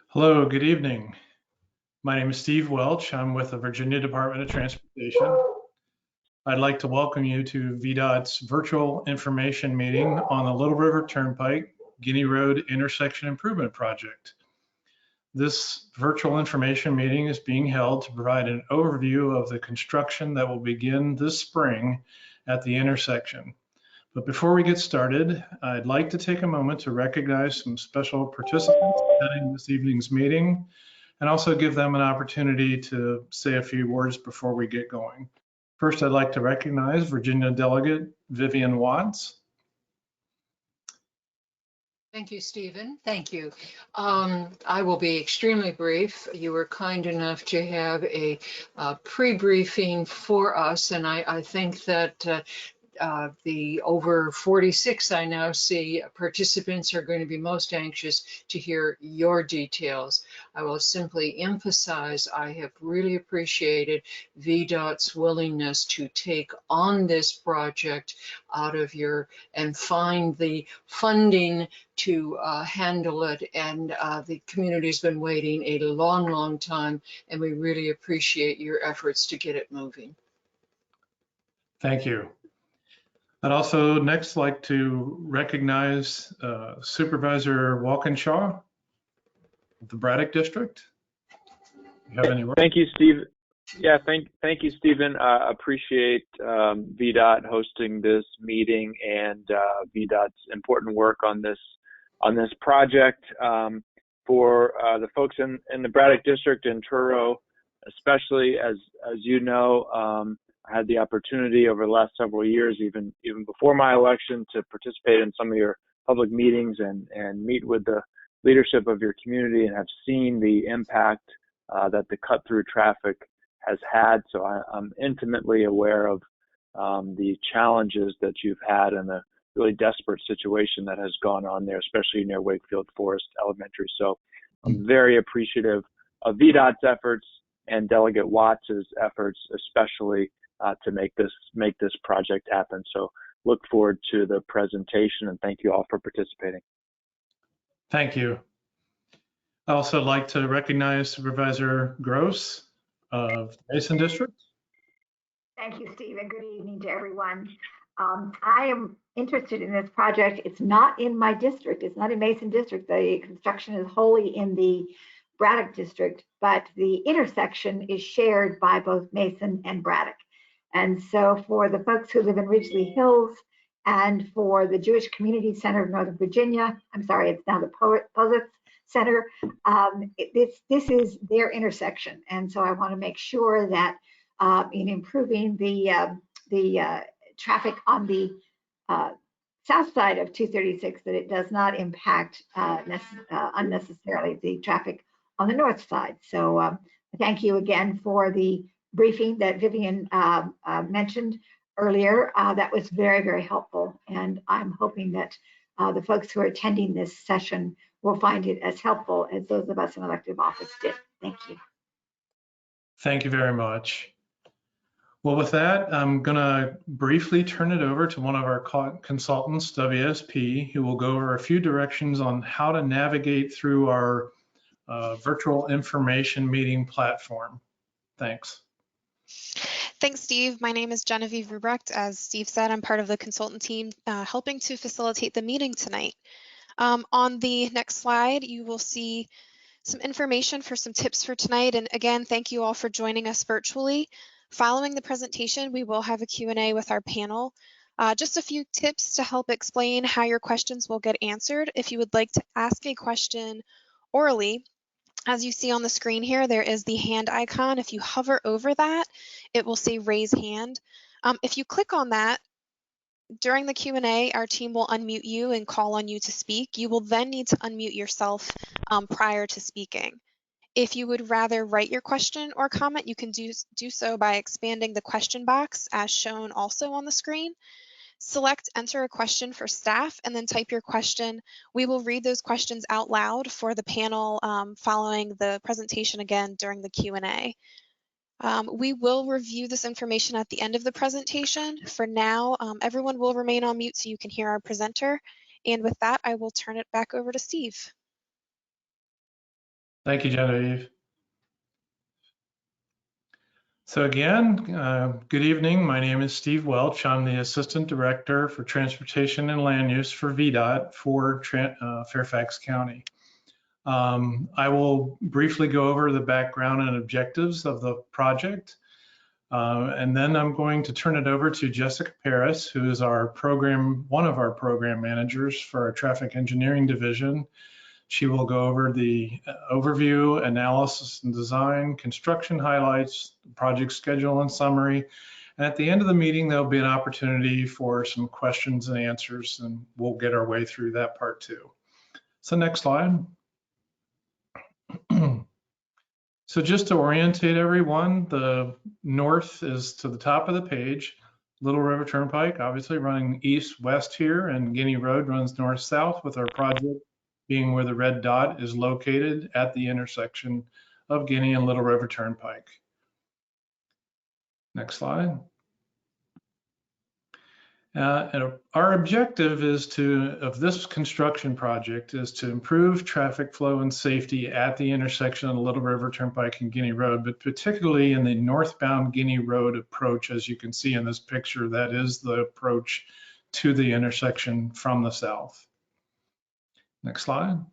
Hello, good evening. My name is Steve Welch. I'm with the Virginia Department of Transportation. I'd like to welcome you to VDOT's virtual information meeting on the Little River Turnpike Guinea Road Intersection Improvement Project. This virtual information meeting is being held to provide an overview of the construction that will begin this spring at the intersection. But before we get started, I'd like to take a moment to recognize some special participants attending this evening's meeting and also give them an opportunity to say a few words before we get going. First, I'd like to recognize Virginia Delegate Vivian Watts. Thank you, Stephen. Thank you. I will be extremely brief. You were kind enough to have a pre-briefing for us, and I think that the over 46 I now see participants are going to be most anxious to hear your details. I will simply emphasize I have really appreciated VDOT's willingness to take on this project out of and find the funding to handle it, and the community's been waiting a long time, and we really appreciate your efforts to get it moving. Thank you. I'd also next like to recognize Supervisor Walkinshaw of the Braddock District. Do you have any words? Thank you, Steve. Yeah, thank you, Stephen. Appreciate VDOT hosting this meeting and VDOT's important work on this project. For the folks in the Braddock District and Truro, especially, as you know, I had the opportunity over the last several years, even before my election, to participate in some of your public meetings and meet with the leadership of your community, and have seen the impact that the cut-through traffic has had. So I'm intimately aware of the challenges that you've had and the really desperate situation that has gone on there, especially near Wakefield Forest Elementary. So I'm very appreciative of VDOT's efforts and Delegate Watts's efforts, especially to make this project happen. So look forward to the presentation, and thank you all for participating. Thank you. I'd also like to recognize Supervisor Gross of Mason District. Thank you, Steve, and good evening to everyone. I am interested in this project. It's not in my district. It's not in Mason District. The construction is wholly in the Braddock District, but the intersection is shared by both Mason and Braddock. And so for the folks who live in Ridgely Hills and for the Jewish Community Center of Northern Virginia, I'm sorry, it's now the Positz Center, this is their intersection. And so I want to make sure that in improving the traffic on the south side of 236, that it does not impact unnecessarily the traffic on the north side. So thank you again for the briefing that Vivian mentioned earlier. That was very helpful, and I'm hoping that the folks who are attending this session will find it as helpful as those of us in elective office did. Thank you. Thank you very much. Well, with that, I'm going to briefly turn it over to one of our consultants, WSP, who will go over a few directions on how to navigate through our virtual information meeting platform. Thanks. Thanks, Steve. My name is Genevieve Rubrecht. As Steve said, I'm part of the consultant team helping to facilitate the meeting tonight. On the next slide, you will see some information for some tips for tonight. And again, thank you all for joining us virtually. Following the presentation, we will have a Q&A with our panel. Just a few tips to help explain how your questions will get answered. If you would like to ask a question orally, as you see on the screen here, there is the hand icon. If you hover over that, it will say raise hand. If you click on that, during the Q&A, our team will unmute you and call on you to speak. You will then need to unmute yourself prior to speaking. If you would rather write your question or comment, you can do so by expanding the question box as shown also on the screen. Select enter a question for staff and then type your question. We will read those questions out loud for the panel following the presentation again during the Q&A. We will review this information at the end of the presentation. For now, everyone will remain on mute so you can hear our presenter. And with that, I will turn it back over to Steve. Thank you, Genevieve. So again, good evening. My name is Steve Welch. I'm the Assistant Director for Transportation and Land Use for VDOT for Fairfax County. I will briefly go over the background and objectives of the project. And then I'm going to turn it over to Jessica Paris, who is one of our program managers for our traffic engineering division. She will go over the overview, analysis and design, construction highlights, project schedule and summary. And at the end of the meeting, there'll be an opportunity for some questions and answers, and we'll get our way through that part too. So next slide. So just to orientate everyone, the north is to the top of the page. Little River Turnpike, obviously running east-west here, and Guinea Road runs north-south, with our project being where the red dot is located at the intersection of Guinea and Little River Turnpike. Next slide. And our objective of this construction project is to improve traffic flow and safety at the intersection of the Little River Turnpike and Guinea Road, but particularly in the northbound Guinea Road approach. As you can see in this picture, that is the approach to the intersection from the south. Next slide.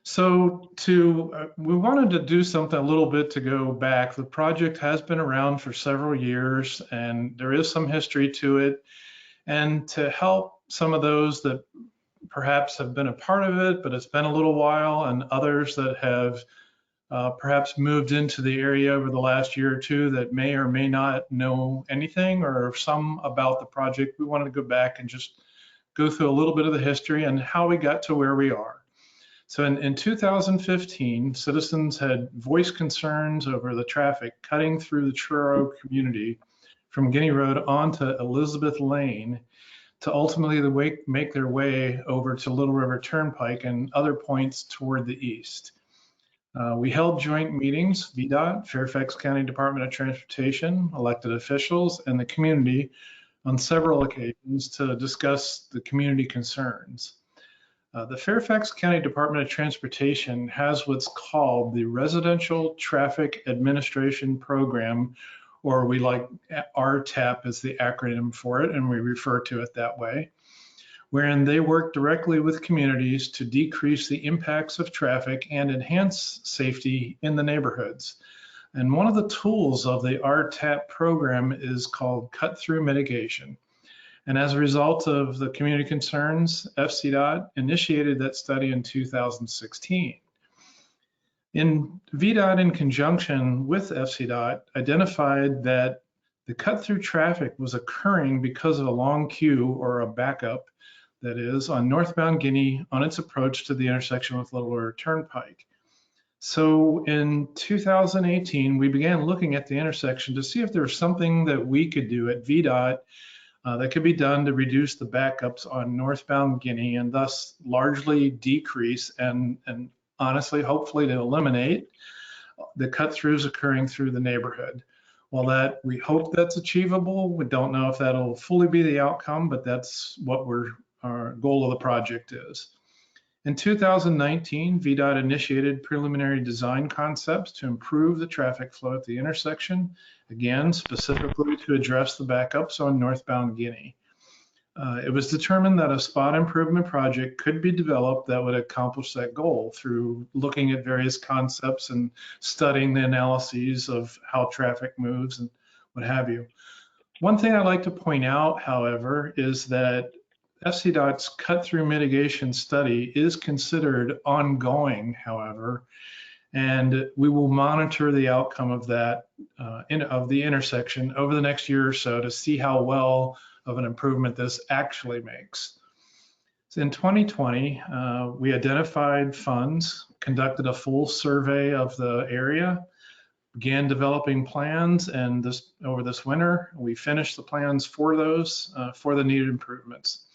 So we wanted to do something a little bit to go back. The project has been around for several years, and there is some history to it. And to help some of those that perhaps have been a part of it, but it's been a little while, and others that have perhaps moved into the area over the last year or two that may or may not know anything or some about the project, we wanted to go back and just go through a little bit of the history and how we got to where we are. So in 2015, citizens had voiced concerns over the traffic cutting through the Truro community from Guinea Road onto Elizabeth Lane to ultimately make their way over to Little River Turnpike and other points toward the east. We held joint meetings, VDOT, Fairfax County Department of Transportation, elected officials, and the community on several occasions to discuss the community concerns. The Fairfax County Department of Transportation has what's called the Residential Traffic Administration Program, or we like RTAP as the acronym for it, and we refer to it that way, wherein they work directly with communities to decrease the impacts of traffic and enhance safety in the neighborhoods. And one of the tools of the RTAP program is called cut-through mitigation. And as a result of the community concerns, FCDOT initiated that study in 2016. VDOT, in conjunction with FCDOT, identified that the cut-through traffic was occurring because of a long queue, or a backup, that is, on northbound Guinea on its approach to the intersection with Little River Turnpike. So in 2018, we began looking at the intersection to see if there was something that we could do at VDOT that could be done to reduce the backups on northbound Guinea and thus largely decrease and honestly, hopefully, to eliminate the cut-throughs occurring through the neighborhood. While we hope that's achievable, we don't know if that'll fully be the outcome, but that's what our goal of the project is. In 2019, VDOT initiated preliminary design concepts to improve the traffic flow at the intersection, again, specifically to address the backups on northbound Guinea. It was determined that a spot improvement project could be developed that would accomplish that goal through looking at various concepts and studying the analyses of how traffic moves and what have you. One thing I'd like to point out, however, is that FCDOT's cut-through mitigation study is considered ongoing, however, and we will monitor the outcome of that, of the intersection over the next year or so to see how well of an improvement this actually makes. So in 2020, we identified funds, conducted a full survey of the area, began developing plans, and over this winter, we finished the plans for those, for the needed improvements.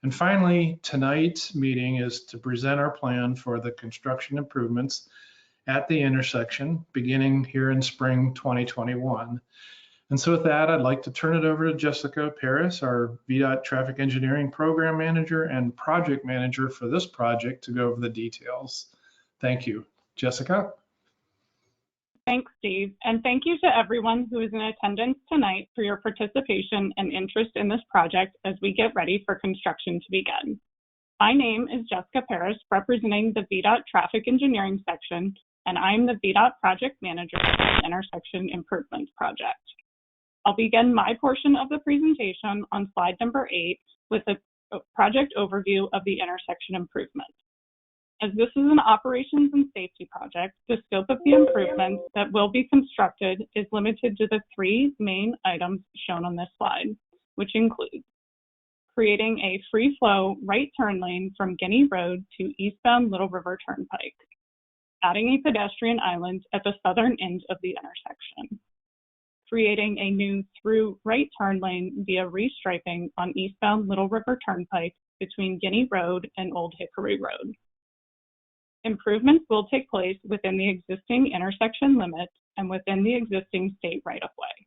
And finally, tonight's meeting is to present our plan for the construction improvements at the intersection beginning here in spring 2021. And so with that, I'd like to turn it over to Jessica Paris, our VDOT Traffic Engineering Program Manager and Project Manager for this project, to go over the details. Thank you. Jessica? Thanks, Steve, and thank you to everyone who is in attendance tonight for your participation and interest in this project as we get ready for construction to begin. My name is Jessica Paris, representing the VDOT Traffic Engineering section, and I'm the VDOT Project Manager for the Intersection Improvements Project. I'll begin my portion of the presentation on slide number 8 with a project overview of the intersection improvements. As this is an operations and safety project, the scope of the improvements that will be constructed is limited to the 3 main items shown on this slide, which include creating a free flow right turn lane from Guinea Road to eastbound Little River Turnpike, adding a pedestrian island at the southern end of the intersection, creating a new through right turn lane via restriping on eastbound Little River Turnpike between Guinea Road and Old Hickory Road. Improvements will take place within the existing intersection limits and within the existing state right-of-way.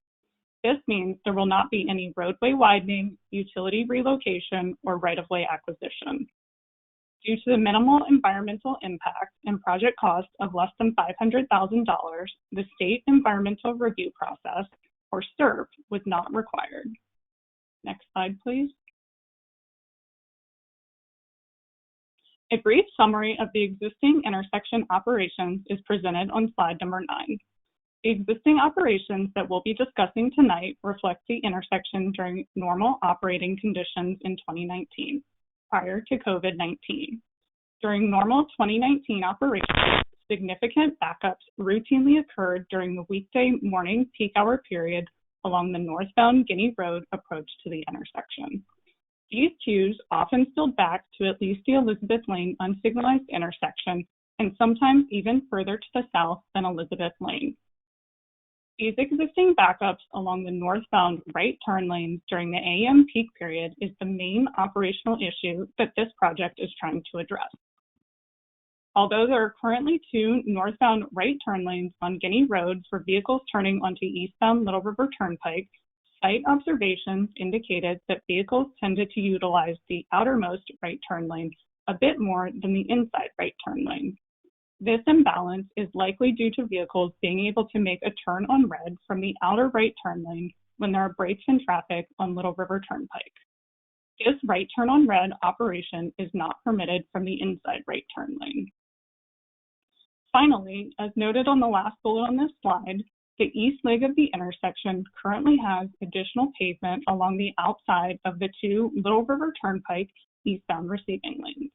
This means there will not be any roadway widening, utility relocation, or right-of-way acquisition. Due to the minimal environmental impact and project cost of less than $500,000, the State Environmental Review Process, or SERP, was not required. Next slide, please. A brief summary of the existing intersection operations is presented on slide number 9. The existing operations that we'll be discussing tonight reflect the intersection during normal operating conditions in 2019, prior to COVID-19. During normal 2019 operations, significant backups routinely occurred during the weekday morning peak hour period along the northbound Guinea Road approach to the intersection. These queues often spilled back to at least the Elizabeth Lane unsignalized intersection and sometimes even further to the south than Elizabeth Lane. These existing backups along the northbound right turn lanes during the AM peak period is the main operational issue that this project is trying to address. Although there are currently 2 northbound right turn lanes on Guinea Road for vehicles turning onto eastbound Little River Turnpike, site observations indicated that vehicles tended to utilize the outermost right turn lane a bit more than the inside right turn lane. This imbalance is likely due to vehicles being able to make a turn on red from the outer right turn lane when there are breaks in traffic on Little River Turnpike. This right turn on red operation is not permitted from the inside right turn lane. Finally, as noted on the last bullet on this slide, the east leg of the intersection currently has additional pavement along the outside of the 2 Little River Turnpike eastbound receiving lanes.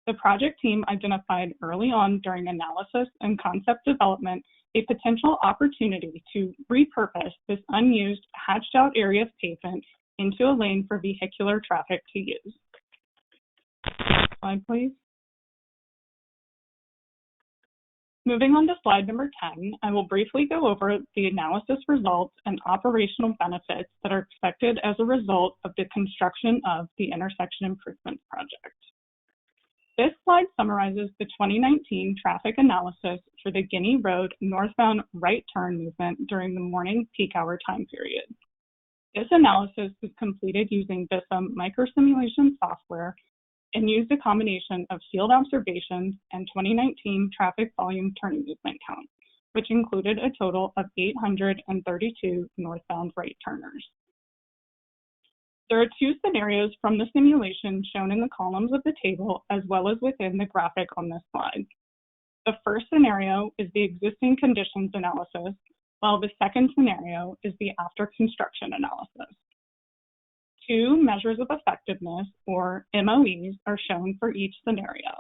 The project team identified early on during analysis and concept development a potential opportunity to repurpose this unused hatched out area of pavement into a lane for vehicular traffic to use. Slide, please. Moving on to slide number 10, I will briefly go over the analysis results and operational benefits that are expected as a result of the construction of the Intersection Improvements Project. This slide summarizes the 2019 traffic analysis for the Guinea Road northbound right turn movement during the morning peak hour time period. This analysis was completed using BISA microsimulation software and used a combination of field observations and 2019 traffic volume turning movement count, which included a total of 832 northbound right turners. There are 2 scenarios from the simulation shown in the columns of the table as well as within the graphic on this slide. The first scenario is the existing conditions analysis, while the second scenario is the after construction analysis. 2 measures of effectiveness, or MOEs, are shown for each scenario.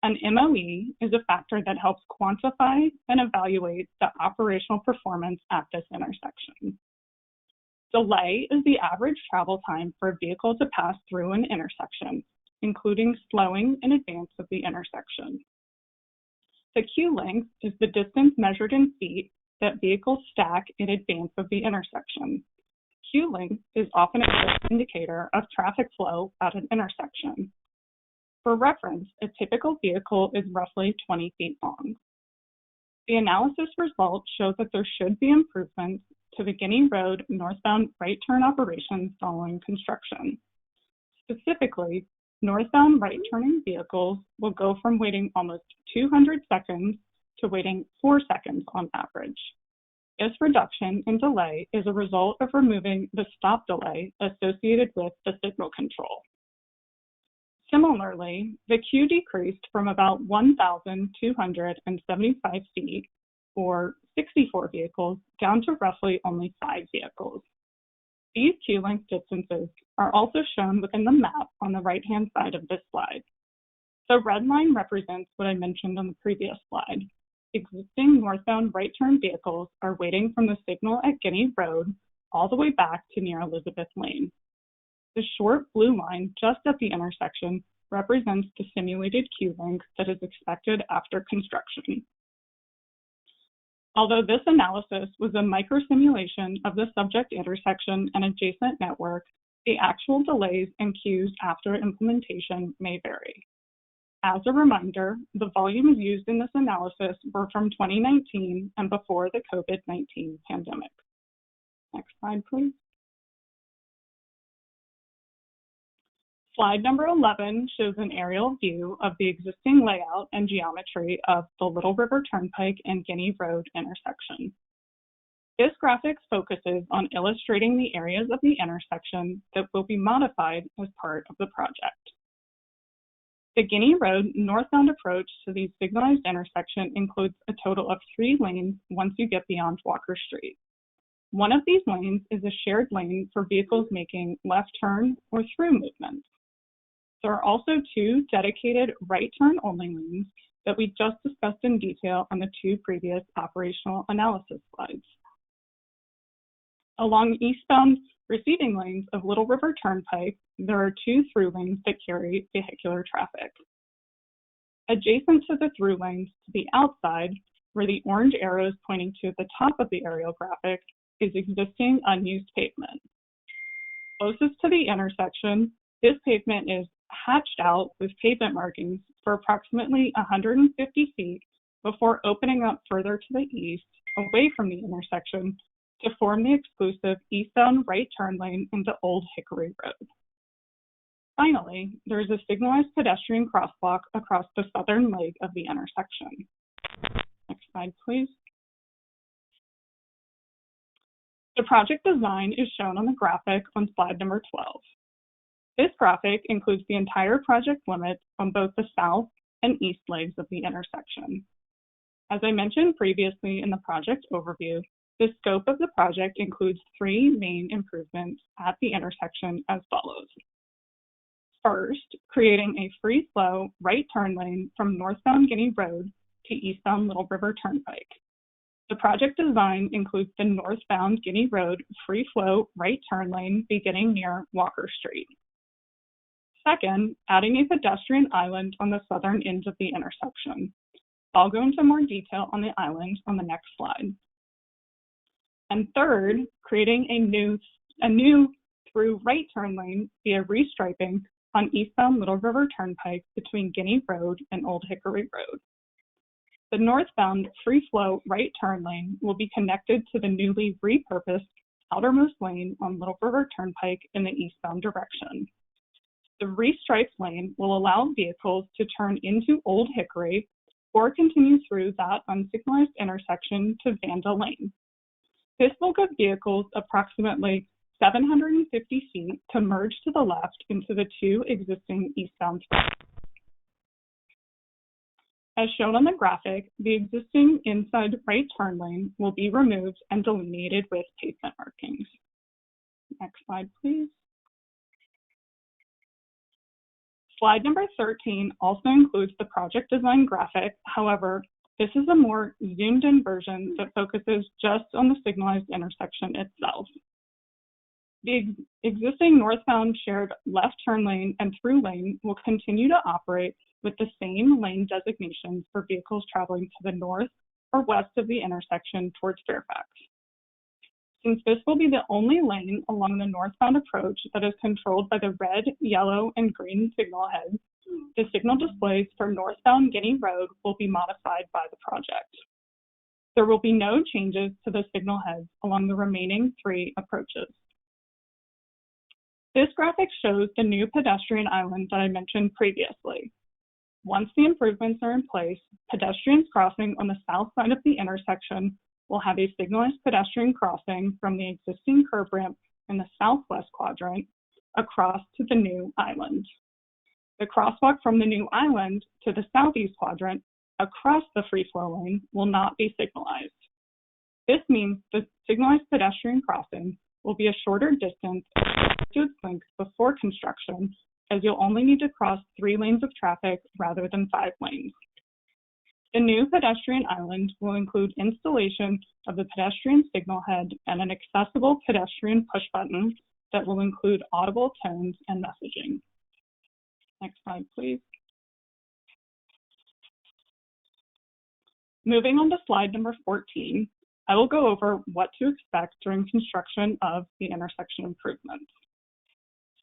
An MOE is a factor that helps quantify and evaluate the operational performance at this intersection. Delay is the average travel time for a vehicle to pass through an intersection, including slowing in advance of the intersection. The queue length is the distance measured in feet that vehicles stack in advance of the intersection. Queue length is often a good indicator of traffic flow at an intersection. For reference, a typical vehicle is roughly 20 feet long. The analysis results show that there should be improvements to the Guinea Road northbound right turn operations following construction. Specifically, northbound right turning vehicles will go from waiting almost 200 seconds to waiting 4 seconds on average. This reduction in delay is a result of removing the stop delay associated with the signal control. Similarly, the queue decreased from about 1,275 feet, or 64 vehicles, down to roughly only 5 vehicles. These queue length distances are also shown within the map on the right-hand side of this slide. The red line represents what I mentioned on the previous slide. Existing northbound right turn vehicles are waiting from the signal at Guinea Road all the way back to near Elizabeth Lane. The short blue line just at the intersection represents the simulated queue length that is expected after construction. Although this analysis was a micro-simulation of the subject intersection and adjacent network, the actual delays and queues after implementation may vary. As a reminder, the volumes used in this analysis were from 2019 and before the COVID-19 pandemic. Next slide, please. Slide number 11 shows an aerial view of the existing layout and geometry of the Little River Turnpike and Guinea Road intersection. This graphic focuses on illustrating the areas of the intersection that will be modified as part of the project. The Guinea Road northbound approach to the signalized intersection includes a total of 3 lanes once you get beyond Walker Street. One of these lanes is a shared lane for vehicles making left turn or through movements. There are also 2 dedicated right turn only lanes that we just discussed in detail on the 2 previous operational analysis slides. Along eastbound receiving lanes of Little River Turnpike, there are 2 through lanes that carry vehicular traffic. Adjacent to the through lanes to the outside, where the orange arrows pointing to the top of the aerial graphic, is existing unused pavement. Closest to the intersection, this pavement is hatched out with pavement markings for approximately 150 feet before opening up further to the east, away from the intersection, to form the exclusive eastbound right turn lane into Old Hickory Road. Finally, there is a signalized pedestrian crosswalk across the southern leg of the intersection. Next slide, please. The project design is shown on the graphic on slide number 12. This graphic includes the entire project limit on both the south and east legs of the intersection. As I mentioned previously in the project overview, the scope of the project includes 3 main improvements at the intersection as follows. First, creating a free-flow right turn lane from northbound Guinea Road to eastbound Little River Turnpike. The project design includes the northbound Guinea Road free-flow right turn lane beginning near Walker Street. Second, adding a pedestrian island on the southern end of the intersection. I'll go into more detail on the island on the next slide. And third, creating a new through right turn lane via restriping on eastbound Little River Turnpike between Guinea Road and Old Hickory Road. The northbound free flow right turn lane will be connected to the newly repurposed outermost lane on Little River Turnpike in the eastbound direction. The restriped lane will allow vehicles to turn into Old Hickory or continue through that unsignalized intersection to Vanda Lane. This will give vehicles approximately 750 feet to merge to the left into the 2 existing eastbound roads. As shown on the graphic, the existing inside right turn lane will be removed and delineated with pavement markings. Next slide, please. Slide number 13 also includes the project design graphic. However, this is a more zoomed in version that focuses just on the signalized intersection itself. The existing northbound shared left turn lane and through lane will continue to operate with the same lane designations for vehicles traveling to the north or west of the intersection towards Fairfax. Since this will be the only lane along the northbound approach that is controlled by the red, yellow, and green signal heads, the signal displays for northbound Guinea Road will be modified by the project. There will be no changes to the signal heads along the remaining 3 approaches. This graphic shows the new pedestrian island that I mentioned previously. Once the improvements are in place, pedestrians crossing on the south side of the intersection will have a signalized pedestrian crossing from the existing curb ramp in the southwest quadrant across to the new island. The crosswalk from the new island to the southeast quadrant across the free flow lane will not be signalized. This means the signalized pedestrian crossing will be a shorter distance to its length before construction, as you'll only need to cross 3 lanes of traffic rather than 5 lanes. The new pedestrian island will include installation of the pedestrian signal head and an accessible pedestrian push button that will include audible tones and messaging. Next slide, please. Moving on to slide number 14, I will go over what to expect during construction of the intersection improvements.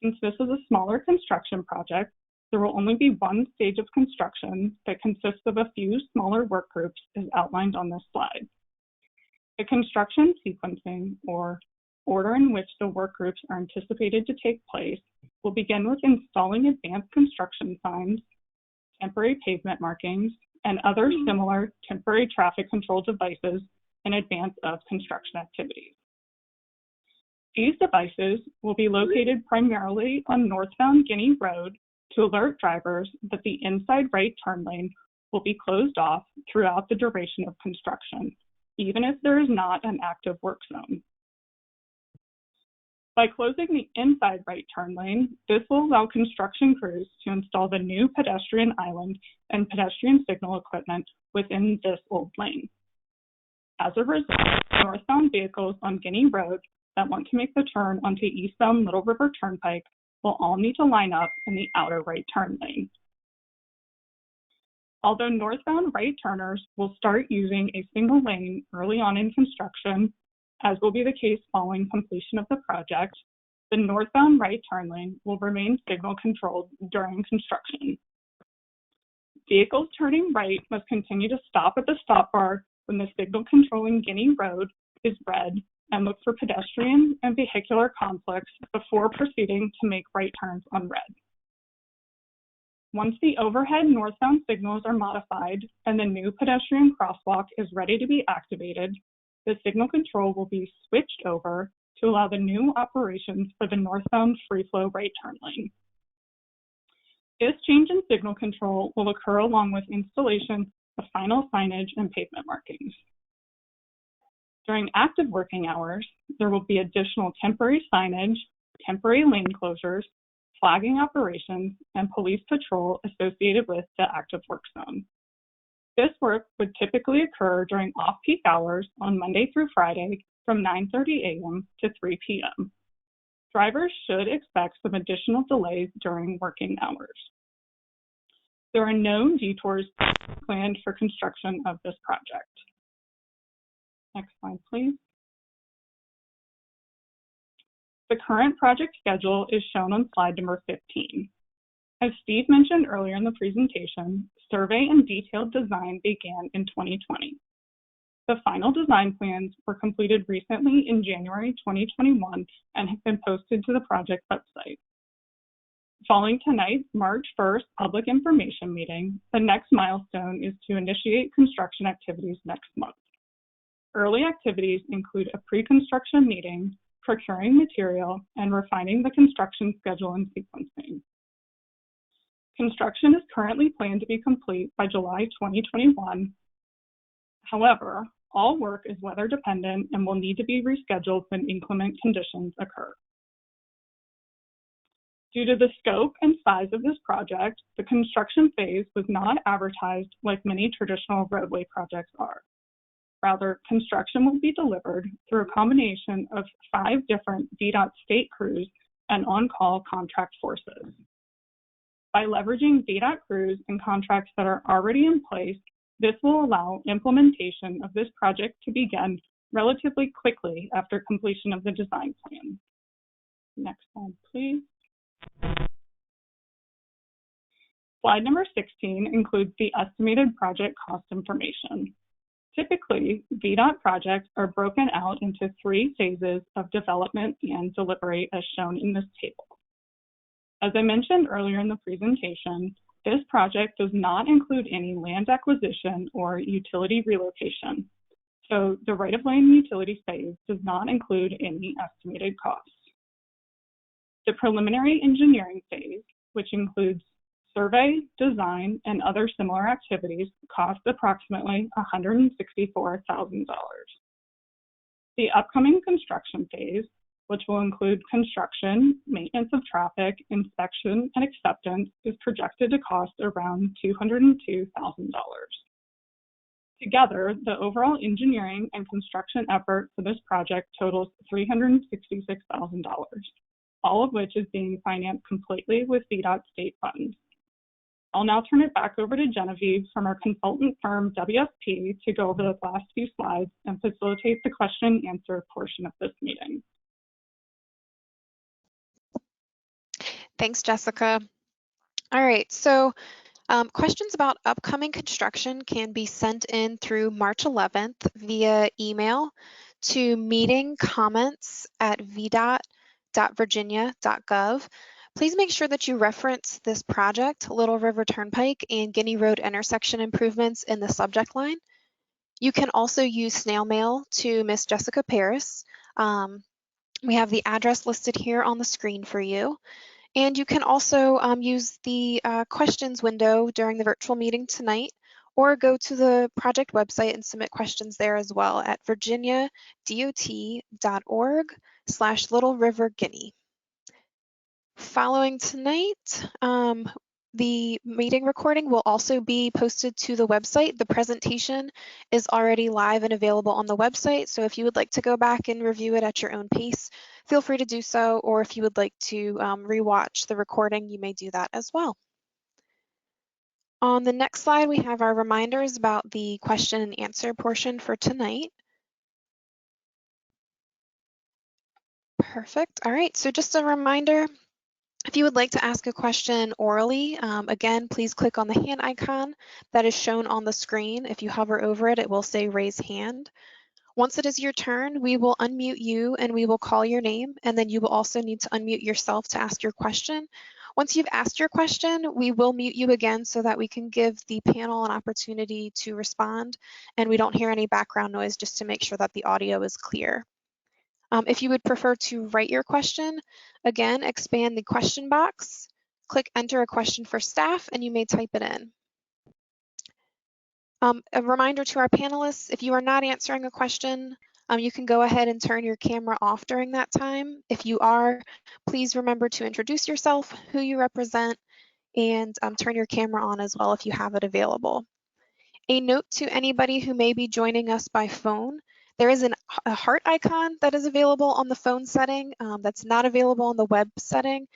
Since this is a smaller construction project, there will only be one stage of construction that consists of a few smaller work groups as outlined on this slide. The construction sequencing, or order in which the work groups are anticipated to take place, will begin with installing advanced construction signs, temporary pavement markings, and other similar temporary traffic control devices in advance of construction activities. These devices will be located primarily on northbound Guinea Road to alert drivers that the inside right turn lane will be closed off throughout the duration of construction, even if there is not an active work zone. By closing the inside right turn lane, this will allow construction crews to install the new pedestrian island and pedestrian signal equipment within this old lane. As a result, northbound vehicles on Guinea Road that want to make the turn onto eastbound Little River Turnpike will all need to line up in the outer right turn lane. Although northbound right turners will start using a single lane early on in construction, as will be the case following completion of the project, the northbound right turn lane will remain signal controlled during construction. Vehicles turning right must continue to stop at the stop bar when the signal controlling Guinea Road is red and look for pedestrian and vehicular conflicts before proceeding to make right turns on red. Once the overhead northbound signals are modified and the new pedestrian crosswalk is ready to be activated, the signal control will be switched over to allow the new operations for the northbound free flow right turn lane. This change in signal control will occur along with installation of final signage and pavement markings. During active working hours, there will be additional temporary signage, temporary lane closures, flagging operations, and police patrol associated with the active work zone. This work would typically occur during off-peak hours on Monday through Friday from 9:30 a.m. to 3 p.m. Drivers should expect some additional delays during working hours. There are no detours planned for construction of this project. Next slide, please. The current project schedule is shown on slide number 15. As Steve mentioned earlier in the presentation, survey and detailed design began in 2020. The final design plans were completed recently in January 2021 and have been posted to the project website. Following tonight's March 1st public information meeting, the next milestone is to initiate construction activities next month. Early activities include a pre-construction meeting, procuring material, and refining the construction schedule and sequencing. Construction is currently planned to be complete by July 2021. However, all work is weather dependent and will need to be rescheduled when inclement conditions occur. Due to the scope and size of this project, the construction phase was not advertised like many traditional roadway projects are. Rather, construction will be delivered through a combination of 5 different VDOT state crews and on-call contract forces. By leveraging VDOT crews and contracts that are already in place, this will allow implementation of this project to begin relatively quickly after completion of the design plan. Next slide, please. Slide number 16 includes the estimated project cost information. Typically, VDOT projects are broken out into 3 phases of development and delivery as shown in this table. As I mentioned earlier in the presentation, this project does not include any land acquisition or utility relocation. So the right-of-way and utility phase does not include any estimated costs. The preliminary engineering phase, which includes survey, design, and other similar activities, costs approximately $164,000. The upcoming construction phase, which will include construction, maintenance of traffic, inspection, and acceptance, is projected to cost around $202,000. Together, the overall engineering and construction effort for this project totals $366,000, all of which is being financed completely with VDOT state funds. I'll now turn it back over to Genevieve from our consultant firm, WSP, to go over the last few slides and facilitate the question and answer portion of this meeting. Thanks, Jessica. All right, so questions about upcoming construction can be sent in through March 11th via email to meetingcomments@vdot.virginia.gov. Please make sure that you reference this project, Little River Turnpike and Guinea Road intersection improvements, in the subject line. You can also use snail mail to Miss Jessica Paris. We have the address listed here on the screen for you. And you can also use the questions window during the virtual meeting tonight, or go to the project website and submit questions there as well at virginiadot.org/Little River Guinea. Following tonight, the meeting recording will also be posted to the website. The presentation is already live and available on the website, so if you would like to go back and review it at your own pace, feel free to do so, or if you would like to rewatch the recording, you may do that as well. On the next slide, we have our reminders about the question and answer portion for tonight. Perfect. All right, so just a reminder, if you would like to ask a question orally, again, please click on the hand icon that is shown on the screen. If you hover over it, it will say raise hand. Once it is your turn, we will unmute you and we will call your name, and then you will also need to unmute yourself to ask your question. Once you've asked your question, we will mute you again so that we can give the panel an opportunity to respond and we don't hear any background noise, just to make sure that the audio is clear. If you would prefer to write your question, again, expand the question box, click enter a question for staff, and you may type it in. A reminder to our panelists, if you are not answering a question, you can go ahead and turn your camera off during that time. If you are, please remember to introduce yourself, who you represent, and turn your camera on as well if you have it available. A note to anybody who may be joining us by phone, there is a heart icon that is available on the phone setting that's not available on the web setting.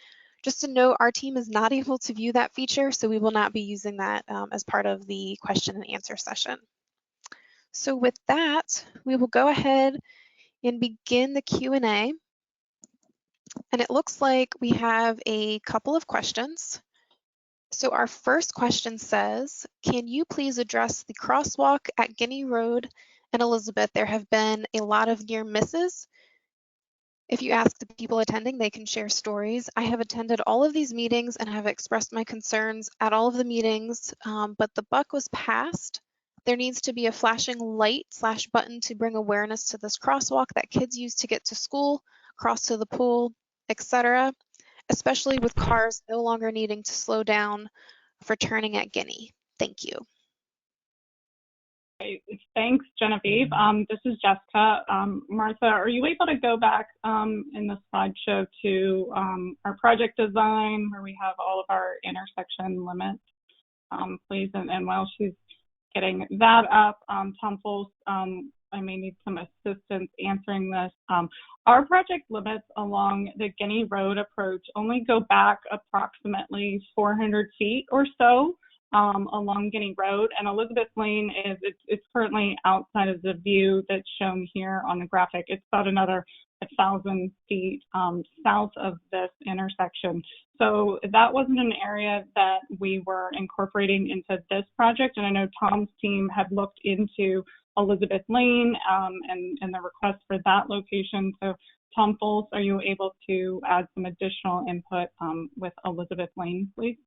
Just to note, our team is not able to view that feature, so we will not be using that as part of the question and answer session. So with that, we will go ahead and begin the Q&A. And it looks like we have a couple of questions. So our first question says, can you please address the crosswalk at Guinea Road and Elizabeth? There have been a lot of near misses. If you ask the people attending, they can share stories. I have attended all of these meetings and have expressed my concerns at all of the meetings, but the buck was passed. There needs to be a flashing light/button to bring awareness to this crosswalk that kids use to get to school, cross to the pool, etc., especially with cars no longer needing to slow down for turning at Guinea. Thank you. Thanks, Genevieve. This is Jessica. Martha, are you able to go back in the slideshow to our project design where we have all of our intersection limits, please? And while she's getting that up, Tom Foles, I may need some assistance answering this. Our project limits along the Guinea Road approach only go back approximately 400 feet or so. Along Guinea Road, and Elizabeth Lane it's currently outside of the view that's shown here on the graphic. It's about another 1,000 feet south of this intersection. So that wasn't an area that we were incorporating into this project, and I know Tom's team had looked into Elizabeth Lane and the request for that location. So Tom Foles, are you able to add some additional input with Elizabeth Lane, please?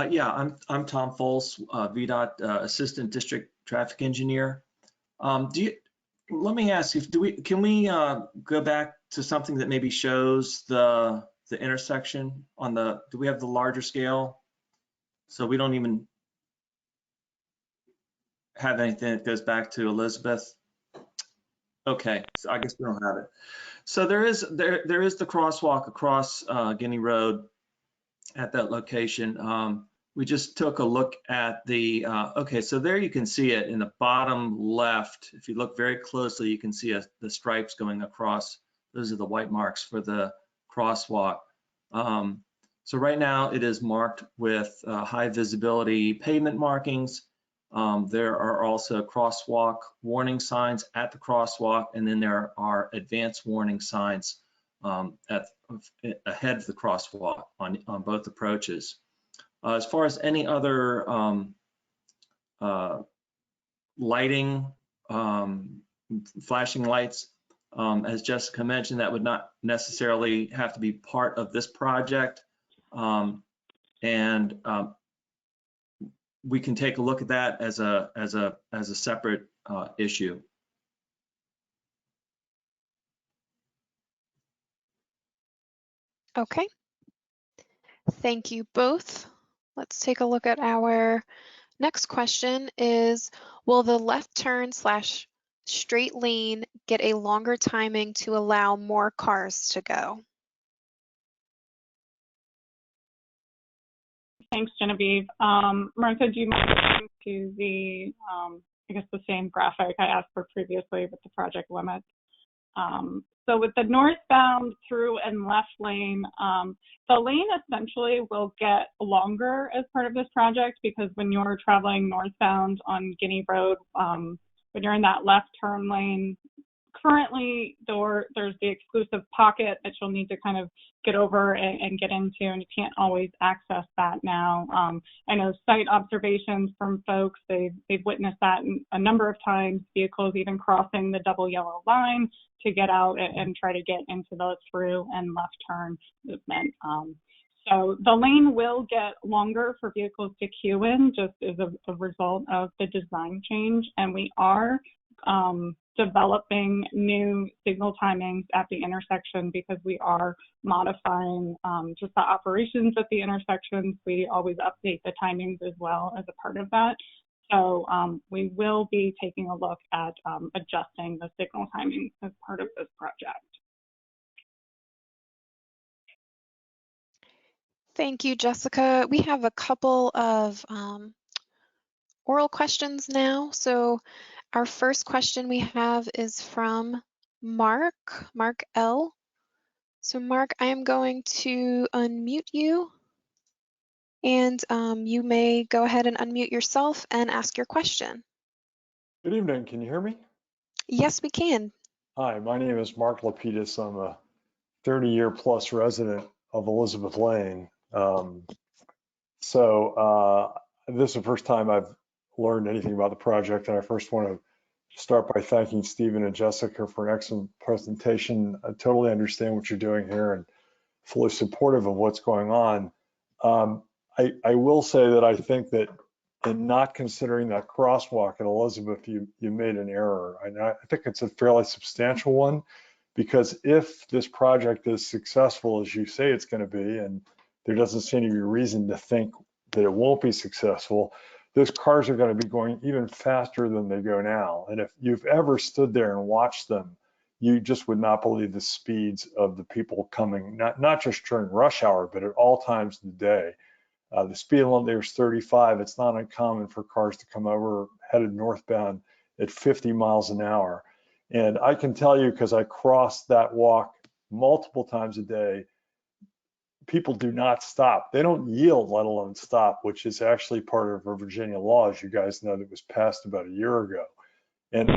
Yeah, I'm Tom Foles, VDOT Assistant District Traffic Engineer. Let me ask you, can we go back to something that maybe shows the intersection on the, do we have the larger scale? So we don't even have anything that goes back to Elizabeth. Okay, so I guess we don't have it. So there is the crosswalk across Guinea Road at that location. We just took a look at the, okay, so there you can see it in the bottom left. If you look very closely, you can see the stripes going across. Those are the white marks for the crosswalk. So right now it is marked with high visibility pavement markings. There are also crosswalk warning signs at the crosswalk, and then there are advanced warning signs ahead of the crosswalk on both approaches. As far as any other lighting, flashing lights, as Jessica mentioned, that would not necessarily have to be part of this project. We can take a look at that as a separate issue. Okay. Thank you both. Let's take a look at our next question is, will the left turn / straight lane get a longer timing to allow more cars to go? Thanks, Genevieve. Martha, do you mind going to the, I guess the same graphic I asked for previously with the project limits? So with the northbound through and left lane, the lane essentially will get longer as part of this project, because when you're traveling northbound on Guinea Road, when you're in that left turn lane, currently there's the exclusive pocket that you'll need to kind of get over and get into, and you can't always access that now. I know site observations from folks, they've witnessed that a number of times, vehicles even crossing the double yellow line to get out and try to get into the through and left turn movement. So the lane will get longer for vehicles to queue in, just as a result of the design change, and we are developing new signal timings at the intersection because we are modifying just the operations at the intersections. We always update the timings as well as a part of that. So we will be taking a look at adjusting the signal timings as part of this project. Thank you, Jessica. We have a couple of oral questions now. So our first question we have is from Mark L. So Mark, I am going to unmute you, and you may go ahead and unmute yourself and ask your question. Good evening. Can you hear me? Yes, we can. Hi, my name is Mark Lapidus. I'm a 30-year plus resident of Elizabeth Lane. This is the first time I've learned anything about the project, and I first want to start by thanking Stephen and Jessica for an excellent presentation. I totally understand what you're doing here and fully supportive of what's going on. I will say that I think that in not considering that crosswalk at Elizabeth, you made an error. I think it's a fairly substantial one, because if this project is successful as you say it's going to be, and there doesn't seem to be a reason to think that it won't be successful, those cars are going to be going even faster than they go now. And if you've ever stood there and watched them, you just would not believe the speeds of the people coming, not just during rush hour, but at all times of the day. The speed limit there is 35. It's not uncommon for cars to come over headed northbound at 50 miles an hour. And I can tell you, because I crossed that walk multiple times a day, people do not stop. They don't yield, let alone stop, which is actually part of our Virginia law, as you guys know, that was passed about a year ago. And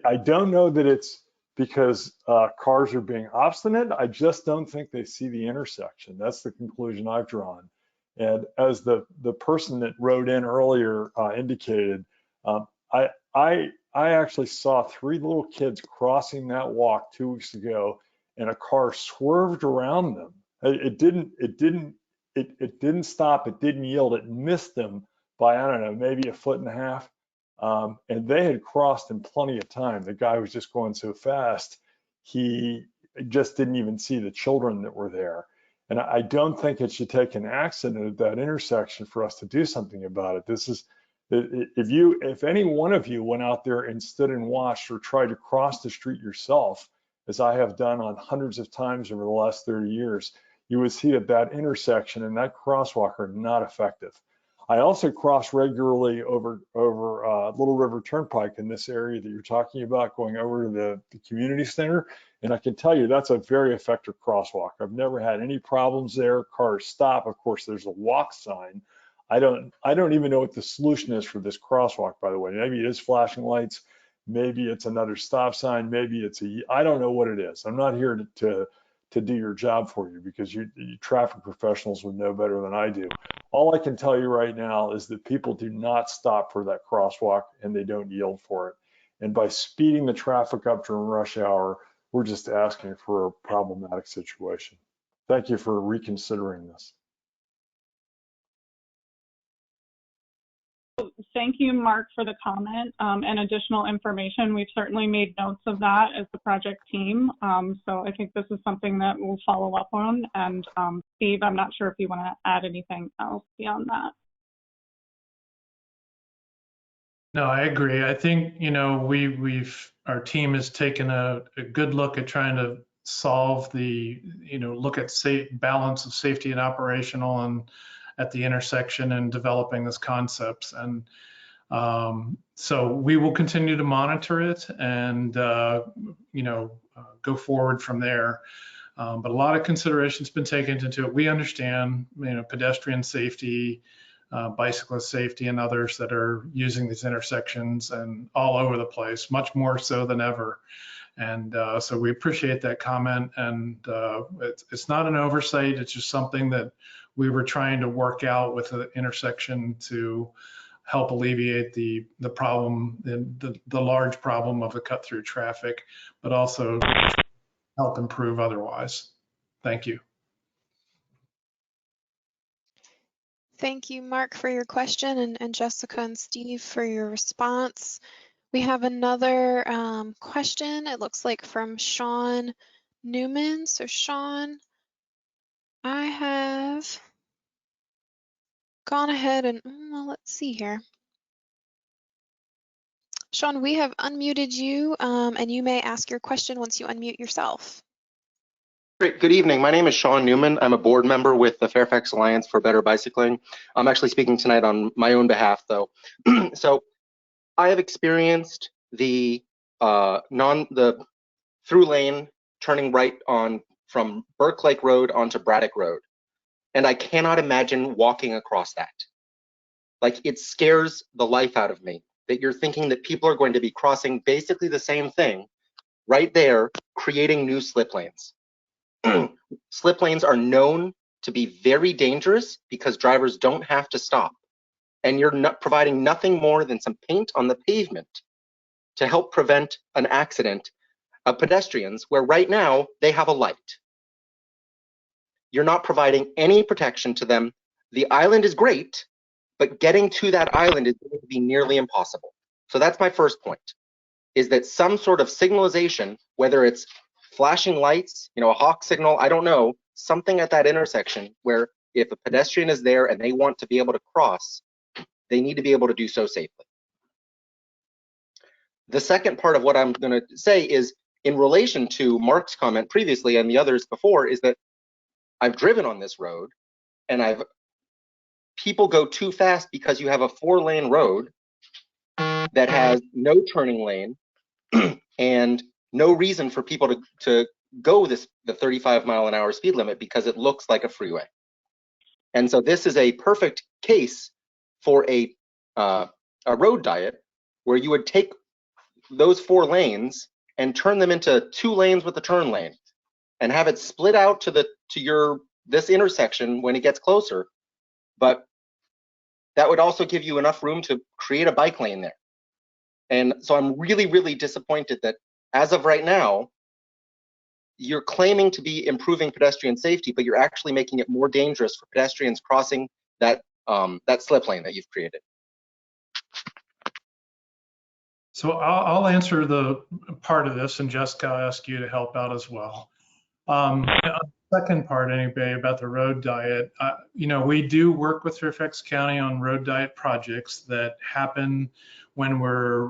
I don't know that it's because cars are being obstinate. I just don't think they see the intersection. That's the conclusion I've drawn. And as the person that wrote in earlier indicated, I I actually saw 3 little kids crossing that walk 2 weeks ago, and a car swerved around them. It didn't stop. It didn't yield. It missed them by, I don't know, maybe a foot and a half. And they had crossed in plenty of time. The guy was just going so fast, he just didn't even see the children that were there. And I don't think it should take an accident at that intersection for us to do something about it. This is, if any one of you went out there and stood and watched or tried to cross the street yourself, as I have done on hundreds of times over the last 30 years, you would see that that intersection and that crosswalk are not effective. I also cross regularly over Little River Turnpike in this area that you're talking about, going over to the community center. And I can tell you that's a very effective crosswalk. I've never had any problems there. Cars stop. Of course, there's a walk sign. I don't even know what the solution is for this crosswalk, by the way. Maybe it is flashing lights. Maybe it's another stop sign. Maybe it's I don't know what it is. I'm not here to do your job for you, because you traffic professionals would know better than I do. All I can tell you right now is that people do not stop for that crosswalk, and they don't yield for it. And by speeding the traffic up during rush hour, we're just asking for a problematic situation. Thank you for reconsidering this. Thank you, Mark, for the comment and additional information. We've certainly made notes of that as the project team. So I think this is something that we'll follow up on. And Steve, I'm not sure if you want to add anything else beyond that. No, I agree. I think, you know, our team has taken a good look at trying to solve the, you know, look at balance of safety and operational and at the intersection and developing this concepts. And so we will continue to monitor it and, you know, go forward from there. But a lot of consideration's been taken into it. We understand, you know, pedestrian safety, bicyclist safety, and others that are using these intersections and all over the place, much more so than ever. And so we appreciate that comment. And it's not an oversight. It's just something that we were trying to work out with the intersection to help alleviate the problem, the large problem of the cut through traffic, but also help improve otherwise. Thank you. Thank you, Mark, for your question, and Jessica and Steve for your response. We have another question, it looks like from Sean Newman. So Sean, I have gone ahead and, well, let's see here. Sean, we have unmuted you and you may ask your question once you unmute yourself. Great. Good evening. My name is Sean Newman. I'm a board member with the Fairfax Alliance for Better Bicycling. I'm actually speaking tonight on my own behalf, though. So I have experienced the through lane turning right on from Burke Lake Road onto Braddock Road, and I cannot imagine walking across that. Like, it scares the life out of me that you're thinking that people are going to be crossing basically the same thing right there, creating new slip lanes. Slip lanes are known to be very dangerous because drivers don't have to stop, and you're not providing nothing more than some paint on the pavement to help prevent an accident of pedestrians, where right now they have a light. You're not providing any protection to them. The island is great, but getting to that island is going to be nearly impossible. So that's my first point, is that some sort of signalization, whether it's flashing lights, you know, a hawk signal, I don't know, something at that intersection where if a pedestrian is there and they want to be able to cross, they need to be able to do so safely. The second part of what I'm going to say is in relation to Mark's comment previously and the others before, is that I've driven on this road and people go too fast because you have a 4-lane road that has no turning lane and no reason for people to go the 35-mile-an-hour speed limit because it looks like a freeway. And so this is a perfect case for a road diet where you would take those 4 lanes and turn them into 2 lanes with a turn lane and have it split out to this intersection when it gets closer. But that would also give you enough room to create a bike lane there. And so I'm really, really disappointed that as of right now, you're claiming to be improving pedestrian safety, but you're actually making it more dangerous for pedestrians crossing that that slip lane that you've created. So I'll answer the part of this, and Jessica, I'll ask you to help out as well. Second part, anyway, about the road diet. You know, we do work with Fairfax County on road diet projects that happen when we're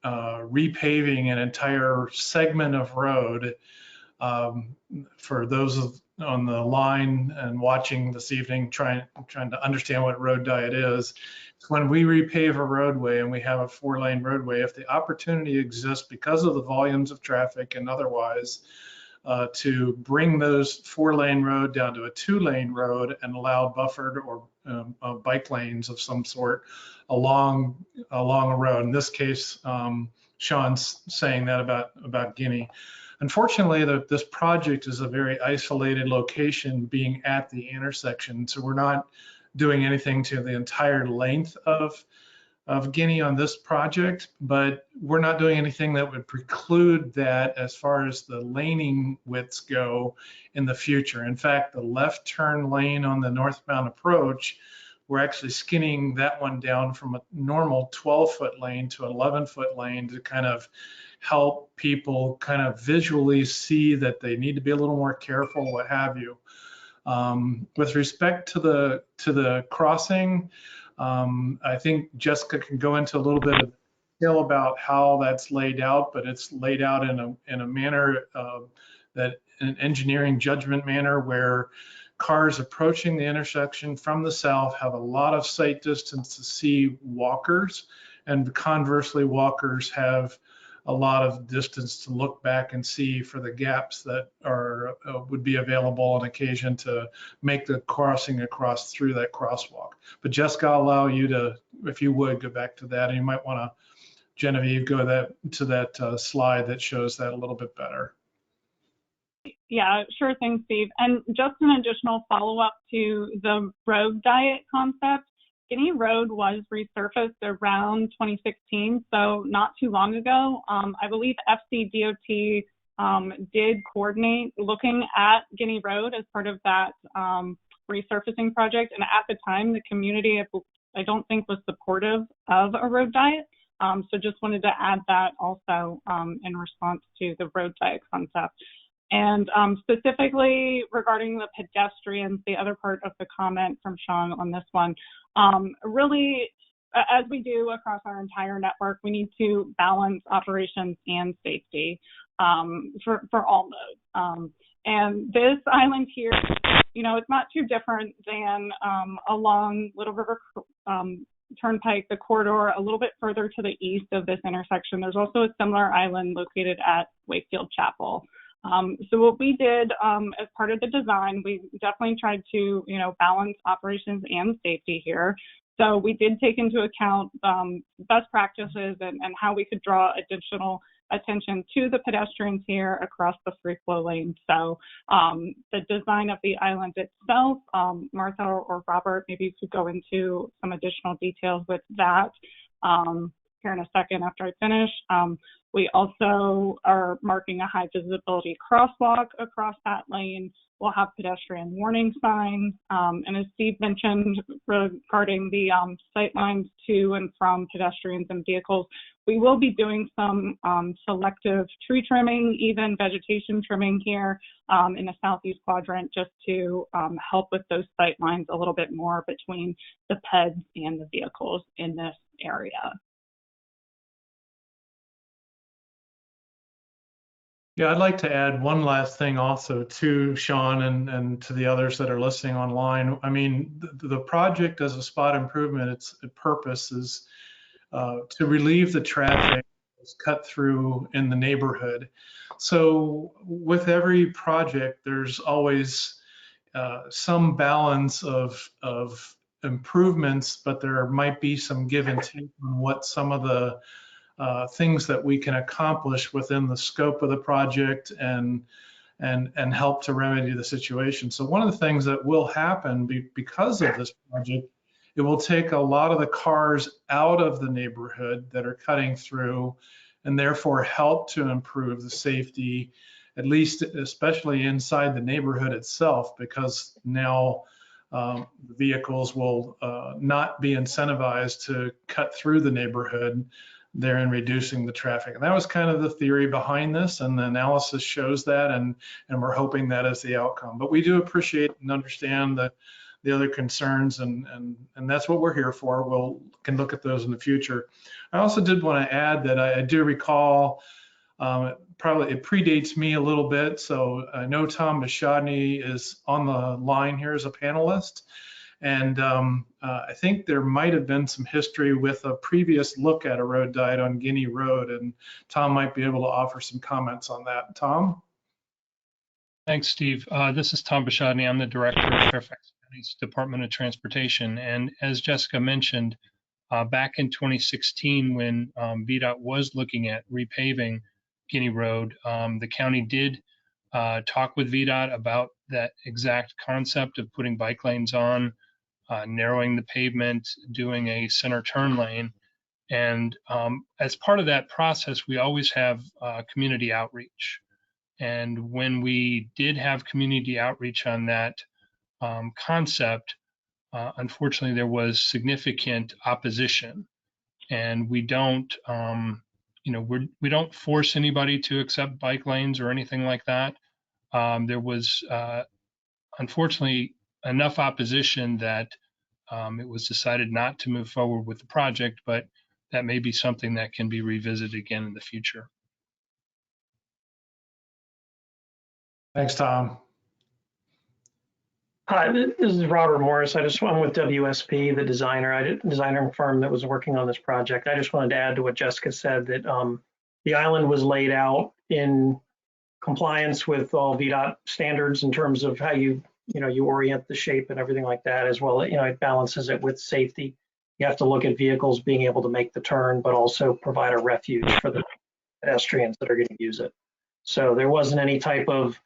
repaving an entire segment of road. For those on the line and watching this evening, trying to understand what road diet is, it's when we repave a roadway and we have a 4-lane roadway, if the opportunity exists because of the volumes of traffic and otherwise, to bring those 4-lane road down to a 2-lane road and allow buffered or bike lanes of some sort along a road. In this case, Sean's saying that about Guinea. Unfortunately, this project is a very isolated location being at the intersection, so we're not doing anything to the entire length of Guinea on this project, but we're not doing anything that would preclude that as far as the laning widths go in the future. In fact, the left turn lane on the northbound approach, we're actually skinning that one down from a normal 12-foot lane to an 11-foot lane to kind of help people kind of visually see that they need to be a little more careful, what have you. With respect to the crossing, I think Jessica can go into a little bit of detail about how that's laid out, but it's laid out in a manner that an engineering judgment manner where cars approaching the intersection from the south have a lot of sight distance to see walkers, and conversely, walkers have a lot of distance to look back and see for the gaps that are would be available on occasion to make the crossing across through that crosswalk. But Jessica, I'll allow you to, if you would, go back to that, and you might want to, Genevieve, go to that slide that shows that a little bit better. Yeah, sure thing, Steve. And just an additional follow-up to the road diet concept. Guinea Road was resurfaced around 2016, so not too long ago. I believe FCDOT did coordinate looking at Guinea Road as part of that resurfacing project. And at the time, the community, I don't think, was supportive of a road diet. So just wanted to add that also in response to the road diet concept. And specifically regarding the pedestrians, the other part of the comment from Sean on this one, really, as we do across our entire network, we need to balance operations and safety for all modes. And this island here, you know, it's not too different than along Little River Turnpike, the corridor a little bit further to the east of this intersection. There's also a similar island located at Wakefield Chapel. So what we did as part of the design, we definitely tried to, you know, balance operations and safety here. So we did take into account best practices and how we could draw additional attention to the pedestrians here across the free flow lane. So the design of the island itself, Martha or Robert, maybe you could go into some additional details with that here in a second after I finish. We also are marking a high visibility crosswalk across that lane. We'll have pedestrian warning signs. And as Steve mentioned regarding the sight lines to and from pedestrians and vehicles, we will be doing some selective tree trimming, even vegetation trimming here in the southeast quadrant, just to help with those sight lines a little bit more between the peds and the vehicles in this area. Yeah, I'd like to add one last thing also to Sean and to the others that are listening online. I mean, the project as a spot improvement, its purpose is to relieve the traffic that's cut through in the neighborhood. So with every project, there's always some balance of improvements, but there might be some give and take on what some of the things that we can accomplish within the scope of the project and help to remedy the situation. So one of the things that will happen because of this project it will take a lot of the cars out of the neighborhood that are cutting through, and therefore help to improve the safety, at least especially inside the neighborhood itself, because now vehicles will not be incentivized to cut through the neighborhood, therein reducing the traffic. And that was kind of the theory behind this, and the analysis shows that, and we're hoping that is the outcome. But we do appreciate and understand the other concerns, and that's what we're here for. We'll can look at those in the future. I also did want to add that I do recall, probably it predates me a little bit, so I know Tom Bashadny is on the line here as a panelist, and I think there might have been some history with a previous look at a road diet on Guinea Road, and Tom might be able to offer some comments on that. Tom? Thanks, Steve. This is Tom Bashadny. I'm the director of Fairfax County's Department of Transportation. And as Jessica mentioned, back in 2016, when VDOT was looking at repaving Guinea Road, the county did talk with VDOT about that exact concept of putting bike lanes on, narrowing the pavement, doing a center turn lane. And as part of that process, we always have community outreach. And when we did have community outreach on that concept, unfortunately, there was significant opposition. And we don't, we don't force anybody to accept bike lanes or anything like that. There was, unfortunately, enough opposition that it was decided not to move forward with the project, but that may be something that can be revisited again in the future. Thanks, Tom. Hi, this is Robert Morris. I'm with WSP, the designer firm that was working on this project. I just wanted to add to what Jessica said, that the island was laid out in compliance with all VDOT standards in terms of how you orient the shape and everything like that, as well. It balances it with safety. You have to look at vehicles being able to make the turn, but also provide a refuge for the pedestrians that are going to use it. So there wasn't any type of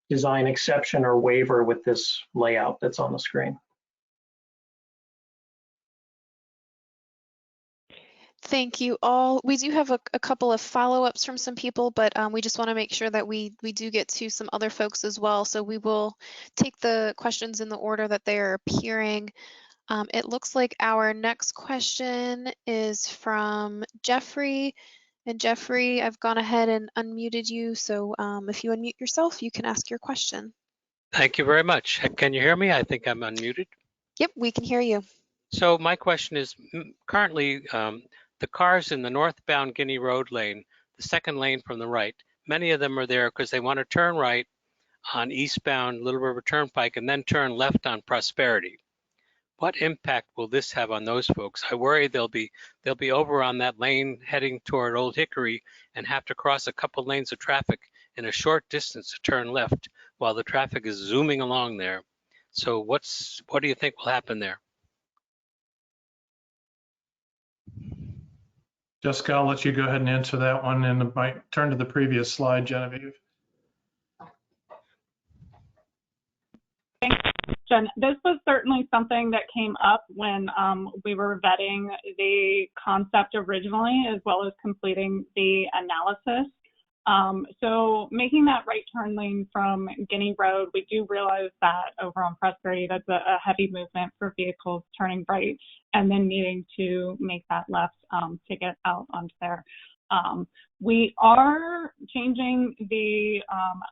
design exception or waiver with this layout that's on the screen. Thank you all. We do have a couple of follow-ups from some people, but we just want to make sure that we do get to some other folks as well. So we will take the questions in the order that they are appearing. It looks like our next question is from Jeffrey. And Jeffrey, I've gone ahead and unmuted you. So if you unmute yourself, you can ask your question. Thank you very much. Can you hear me? I think I'm unmuted. Yep, we can hear you. So my question is, currently the cars in the northbound Guinea Road lane, the second lane from the right, many of them are there because they want to turn right on eastbound Little River Turnpike and then turn left on Prosperity. What impact will this have on those folks? I worry they'll be over on that lane heading toward Old Hickory and have to cross a couple lanes of traffic in a short distance to turn left while the traffic is zooming along there. So what do you think will happen there? Jessica, I'll let you go ahead and answer that one, and I might turn to the previous slide, Genevieve. Thanks, Jen. This was certainly something that came up when we were vetting the concept originally, as well as completing the analysis. So making that right turn lane from Guinea Road, we do realize that over on Prosperity, that's a heavy movement for vehicles turning right and then needing to make that left to get out onto there. We are changing the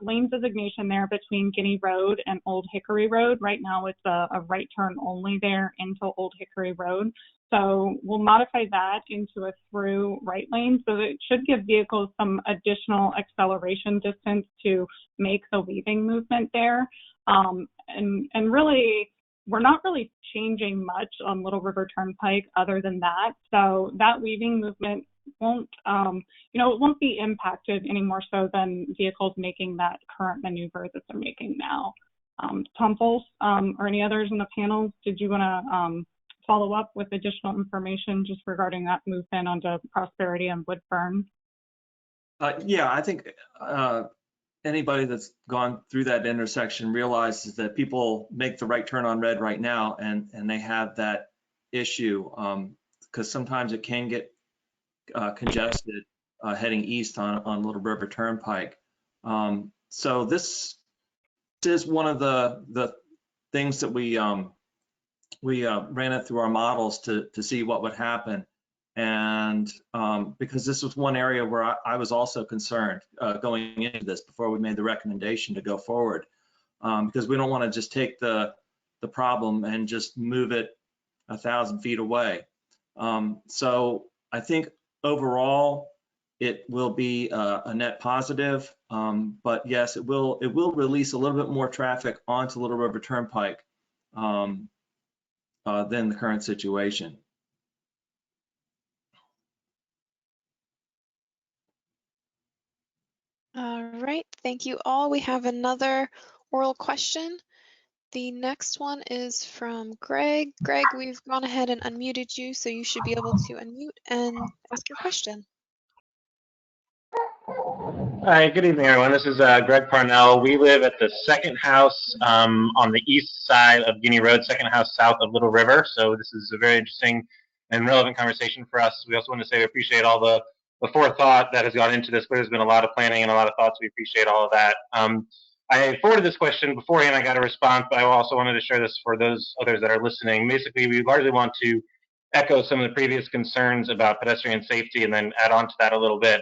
lane designation there between Guinea Road and Old Hickory Road. Right now it's a right turn only there into Old Hickory Road. So we'll modify that into a through right lane, so that it should give vehicles some additional acceleration distance to make the weaving movement there. And really, we're not really changing much on Little River Turnpike other than that. So that weaving movement won't, it won't be impacted any more so than vehicles making that current maneuver that they're making now. Tom Foles, or any others in the panel, did you want to follow up with additional information just regarding that movement onto Prosperity and Woodburn? Yeah, I think anybody that's gone through that intersection realizes that people make the right turn on red right now, and they have that issue because sometimes it can get congested heading east on Little River Turnpike. So this is one of the things that we ran it through our models to see what would happen. And because this was one area where I was also concerned going into this before we made the recommendation to go forward, because we don't want to just take the problem and just move it 1,000 feet away. So I think overall it will be a net positive, but yes, it will release a little bit more traffic onto Little River Turnpike than the current situation. All right, thank you all. We have another oral question. The next one is from Greg. Greg, we've gone ahead and unmuted you, so you should be able to unmute and ask your question. Hi, good evening, everyone. This is Greg Parnell. We live at the second house on the east side of Guinea Road, second house south of Little River. So this is a very interesting and relevant conversation for us. We also want to say we appreciate all the forethought that has gone into this. There's been a lot of planning and a lot of thoughts. We appreciate all of that. I forwarded this question beforehand. I got a response, but I also wanted to share this for those others that are listening. Basically, we largely want to echo some of the previous concerns about pedestrian safety and then add on to that a little bit.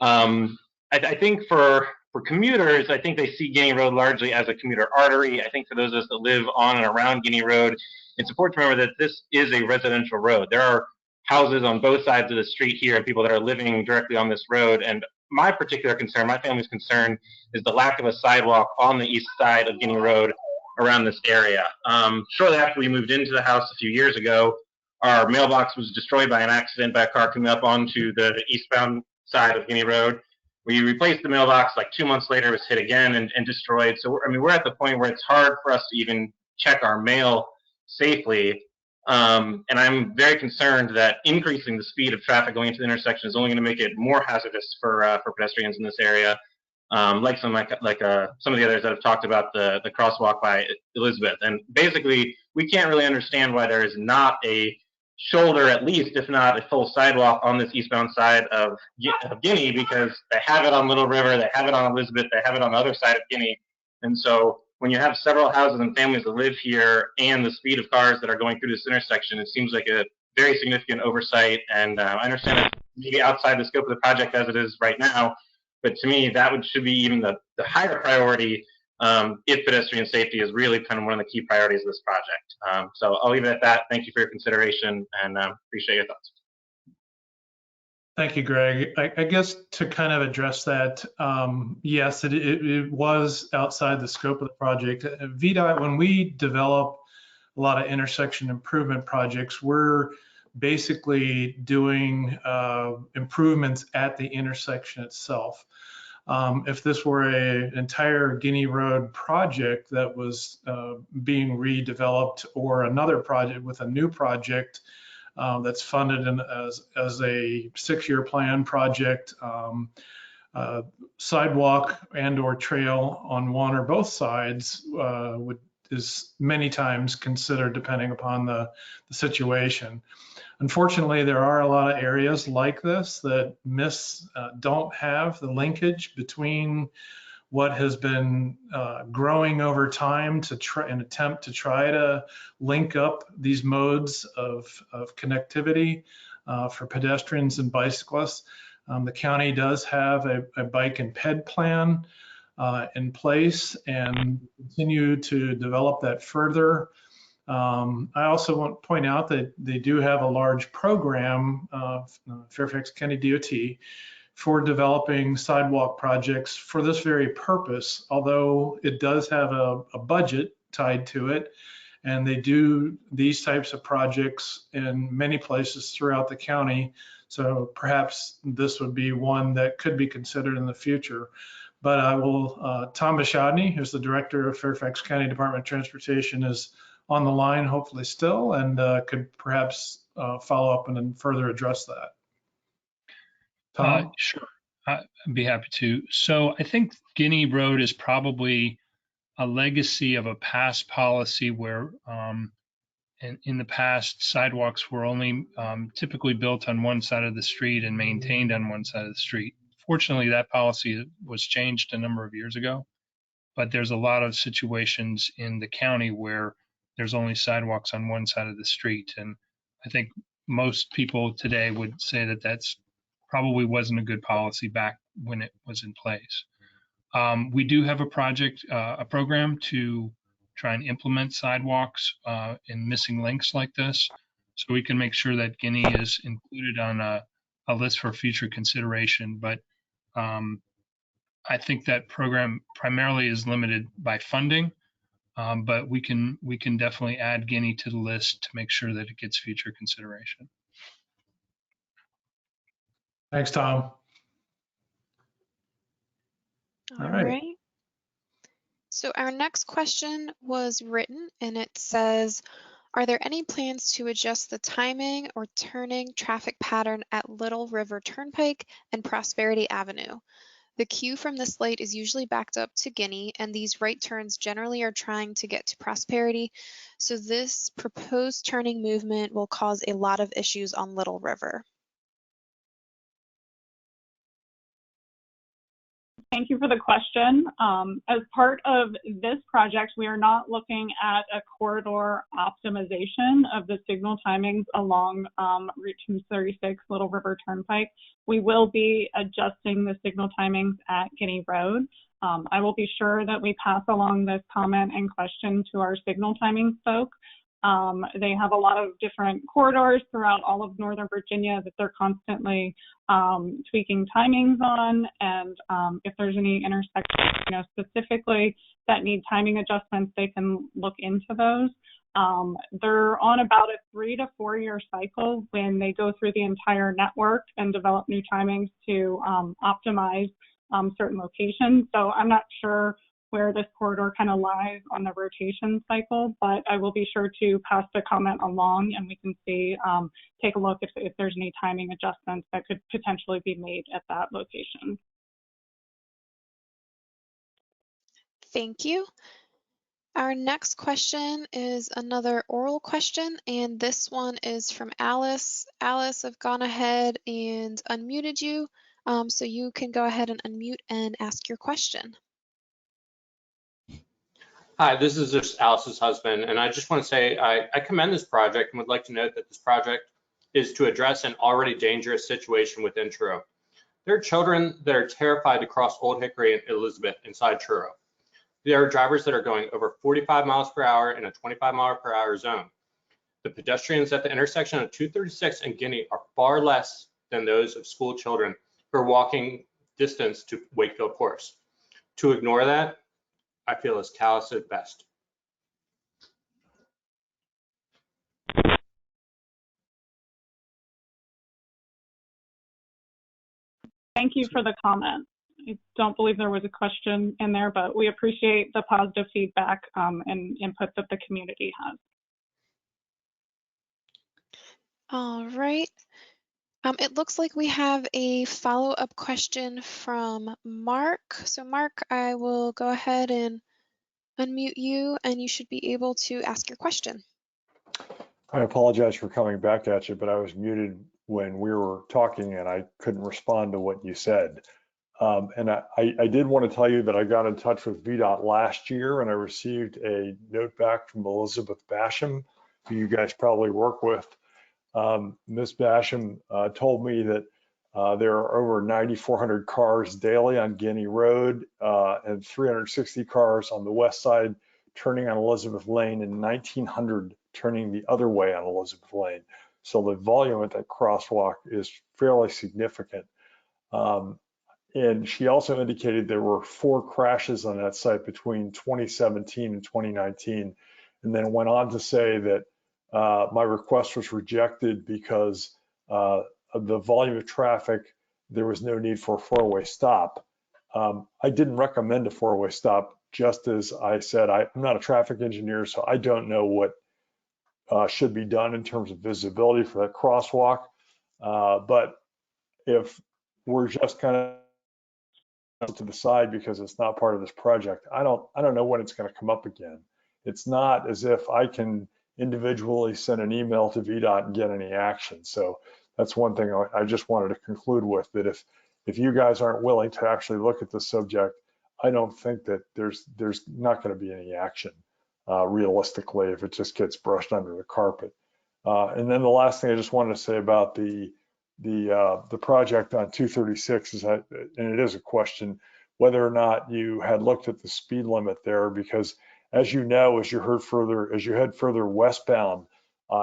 I think for commuters, I think they see Guinea Road largely as a commuter artery. I think for those of us that live on and around Guinea Road, it's important to remember that this is a residential road. There are houses on both sides of the street here and people that are living directly on this road. And my particular concern, my family's concern, is the lack of a sidewalk on the east side of Guinea Road around this area. Shortly after we moved into the house a few years ago, our mailbox was destroyed by an accident by a car coming up onto the eastbound side of Guinea Road. We replaced the mailbox, like 2 months later, it was hit again and destroyed. So, we're at the point where it's hard for us to even check our mail safely. And I'm very concerned that increasing the speed of traffic going into the intersection is only going to make it more hazardous for pedestrians in this area. Like some of the others that have talked about the crosswalk by Elizabeth. And basically, we can't really understand why there is not a shoulder, at least, if not a full sidewalk on this eastbound side of Guinea, because they have it on Little River, they have it on Elizabeth, they have it on the other side of Guinea. And so when you have several houses and families that live here and the speed of cars that are going through this intersection, it seems like a very significant oversight. And I understand it's maybe outside the scope of the project as it is right now, but to me, that should be even the higher priority if pedestrian safety is really kind of one of the key priorities of this project. So I'll leave it at that. Thank you for your consideration and appreciate your thoughts. Thank you, Greg. I guess to kind of address that, yes, it was outside the scope of the project. VDOT, when we develop a lot of intersection improvement projects, we're basically doing improvements at the intersection itself. If this were an entire Guinea Road project that was being redeveloped, or another project with a new project that's funded as a 6-year plan project, sidewalk and or trail on one or both sides is many times considered depending upon the situation. Unfortunately, there are a lot of areas like this that don't have the linkage between what has been growing over time to attempt to try to link up these modes of connectivity for pedestrians and bicyclists. The county does have a bike and ped plan in place and continue to develop that further. I also want to point out that they do have a large program, Fairfax County DOT, for developing sidewalk projects for this very purpose, although it does have a budget tied to it. And they do these types of projects in many places throughout the county. So perhaps this would be one that could be considered in the future. But I will, Tom Bashadny, who's the director of Fairfax County Department of Transportation, is on the line, hopefully still, and could perhaps follow up and then further address that. Tom? Sure, I'd be happy to. So I think Guinea Road is probably a legacy of a past policy where in the past, sidewalks were only typically built on one side of the street and maintained on one side of the street. Fortunately, that policy was changed a number of years ago, but there's a lot of situations in the county where there's only sidewalks on one side of the street. And I think most people today would say that that's probably wasn't a good policy back when it was in place. We do have a program to try and implement sidewalks in missing links like this, so we can make sure that Guinea is included on a list for future consideration. But I think that program primarily is limited by funding, but we can definitely add Guinea to the list to make sure that it gets future consideration. Thanks, Tom. All right. So our next question was written and it says, are there any plans to adjust the timing or turning traffic pattern at Little River Turnpike and Prosperity Avenue? The queue from this light is usually backed up to Guinea, and these right turns generally are trying to get to Prosperity. So this proposed turning movement will cause a lot of issues on Little River. Thank you for the question. As part of this project, we are not looking at a corridor optimization of the signal timings along Route 236 Little River Turnpike. We will be adjusting the signal timings at Guinea Road. I will be sure that we pass along this comment and question to our signal timing folk. They have a lot of different corridors throughout all of Northern Virginia that they're constantly tweaking timings on, and if there's any intersections, specifically that need timing adjustments, they can look into those. They're on about a 3 to 4 year cycle when they go through the entire network and develop new timings to optimize certain locations. So I'm not sure where this corridor kind of lies on the rotation cycle, but I will be sure to pass the comment along and we can see, take a look if there's any timing adjustments that could potentially be made at that location. Thank you. Our next question is another oral question, and this one is from Alice. Alice, I've gone ahead and unmuted you, so you can go ahead and unmute and ask your question. Hi, this is just Alice's husband, and I just want to say I commend this project and would like to note that this project is to address an already dangerous situation within Truro. There are children that are terrified to cross Old Hickory and Elizabeth inside Truro. There are drivers that are going over 45 miles per hour in a 25 mile per hour zone. The pedestrians at the intersection of 236 and Guinea are far less than those of school children who are walking distance to Wakefield Horse. To ignore that, I feel is callous at best. Thank you for the comment. I don't believe there was a question in there, but we appreciate the positive feedback and input that the community has. All right. It looks like we have a follow-up question from Mark. So Mark, I will go ahead and unmute you and you should be able to ask your question. I apologize for coming back at you, but I was muted when we were talking and I couldn't respond to what you said. And I did want to tell you that I got in touch with VDOT last year and I received a note back from Elizabeth Basham, who you guys probably work with. Ms. Basham told me that there are over 9,400 cars daily on Guinea Road and 360 cars on the west side turning on Elizabeth Lane and 1,900 turning the other way on Elizabeth Lane. So the volume at that crosswalk is fairly significant. And she also indicated there were 4 crashes on that site between 2017 and 2019, and then went on to say that my request was rejected because of the volume of traffic, there was no need for a 4-way stop. I didn't recommend a 4-way stop, just as I said, I'm not a traffic engineer, so I don't know what should be done in terms of visibility for that crosswalk. But if we're just kind of to the side because it's not part of this project, I don't know when it's going to come up again. It's not as if I can individually send an email to VDOT and get any action. So that's one thing I just wanted to conclude with, that if you guys aren't willing to actually look at the subject, I don't think that there's not going to be any action realistically if it just gets brushed under the carpet. And then the last thing I just wanted to say about the project on 236 is that, and it is a question, whether or not you had looked at the speed limit there, because as you know, as you head further westbound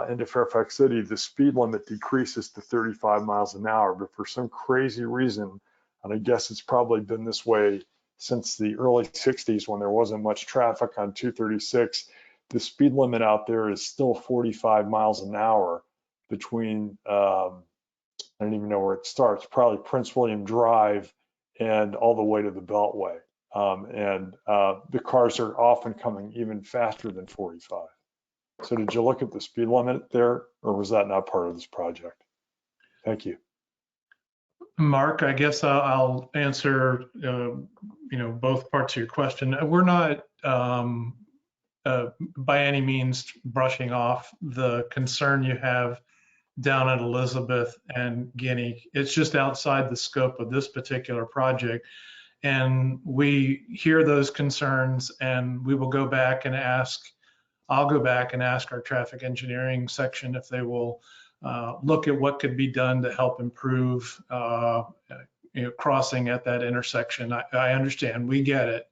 into Fairfax City, the speed limit decreases to 35 miles an hour. But for some crazy reason, and I guess it's probably been this way since the early 60s when there wasn't much traffic on 236, the speed limit out there is still 45 miles an hour between, I don't even know where it starts, probably Prince William Drive and all the way to the Beltway. The cars are often coming even faster than 45. So did you look at the speed limit there, or was that not part of this project? Thank you. Mark, I guess I'll answer both parts of your question. We're not by any means brushing off the concern you have down at Elizabeth and Guinea. It's just outside the scope of this particular project. And we hear those concerns, and we will go back and I'll go back and ask our traffic engineering section if they will look at what could be done to help improve crossing at that intersection. I understand, we get it.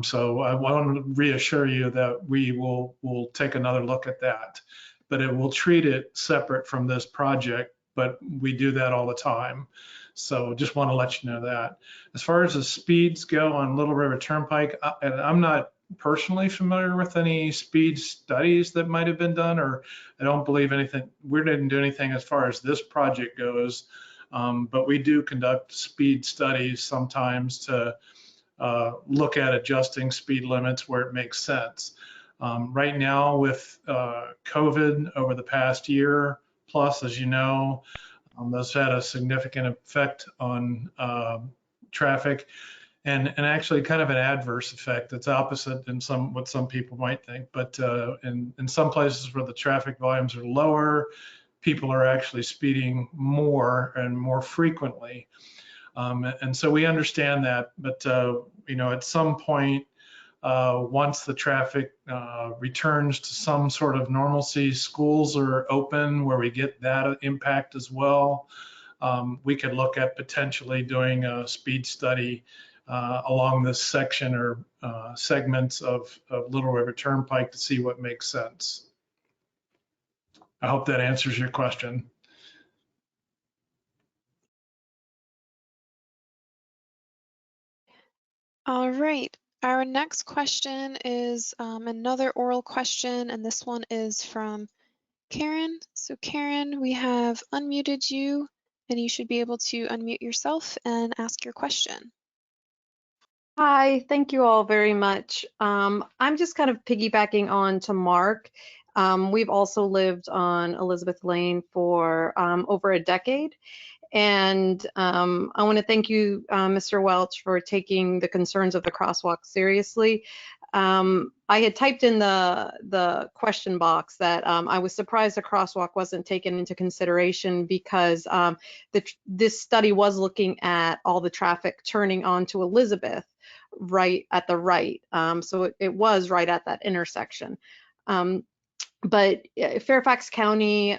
So I want to reassure you that we'll take another look at that, but it will treat it separate from this project, but we do that all the time. So just want to let you know that. As far as the speeds go on Little River Turnpike, and I'm not personally familiar with any speed studies that might have been done, or I don't believe anything. We didn't do anything as far as this project goes, but we do conduct speed studies sometimes to look at adjusting speed limits where it makes sense. Right now with COVID over the past year plus, as you know, that's had a significant effect on traffic, and actually kind of an adverse effect. It's opposite than what some people might think, but in some places where the traffic volumes are lower, people are actually speeding more and more frequently. And so we understand that, but at some point, once the traffic returns to some sort of normalcy, schools are open where we get that impact as well. We could look at potentially doing a speed study along this section or segments of Little River Turnpike to see what makes sense. I hope that answers your question. All right. Our next question is another oral question, and this one is from Karen. So Karen, we have unmuted you, and you should be able to unmute yourself and ask your question. Hi, thank you all very much. I'm just kind of piggybacking on to Mark. We've also lived on Elizabeth Lane for over a decade. And I want to thank you, Mr. Welch, for taking the concerns of the crosswalk seriously. I had typed in the question box that I was surprised the crosswalk wasn't taken into consideration because this study was looking at all the traffic turning onto Elizabeth right at the right. So it was right at that intersection. But Fairfax County,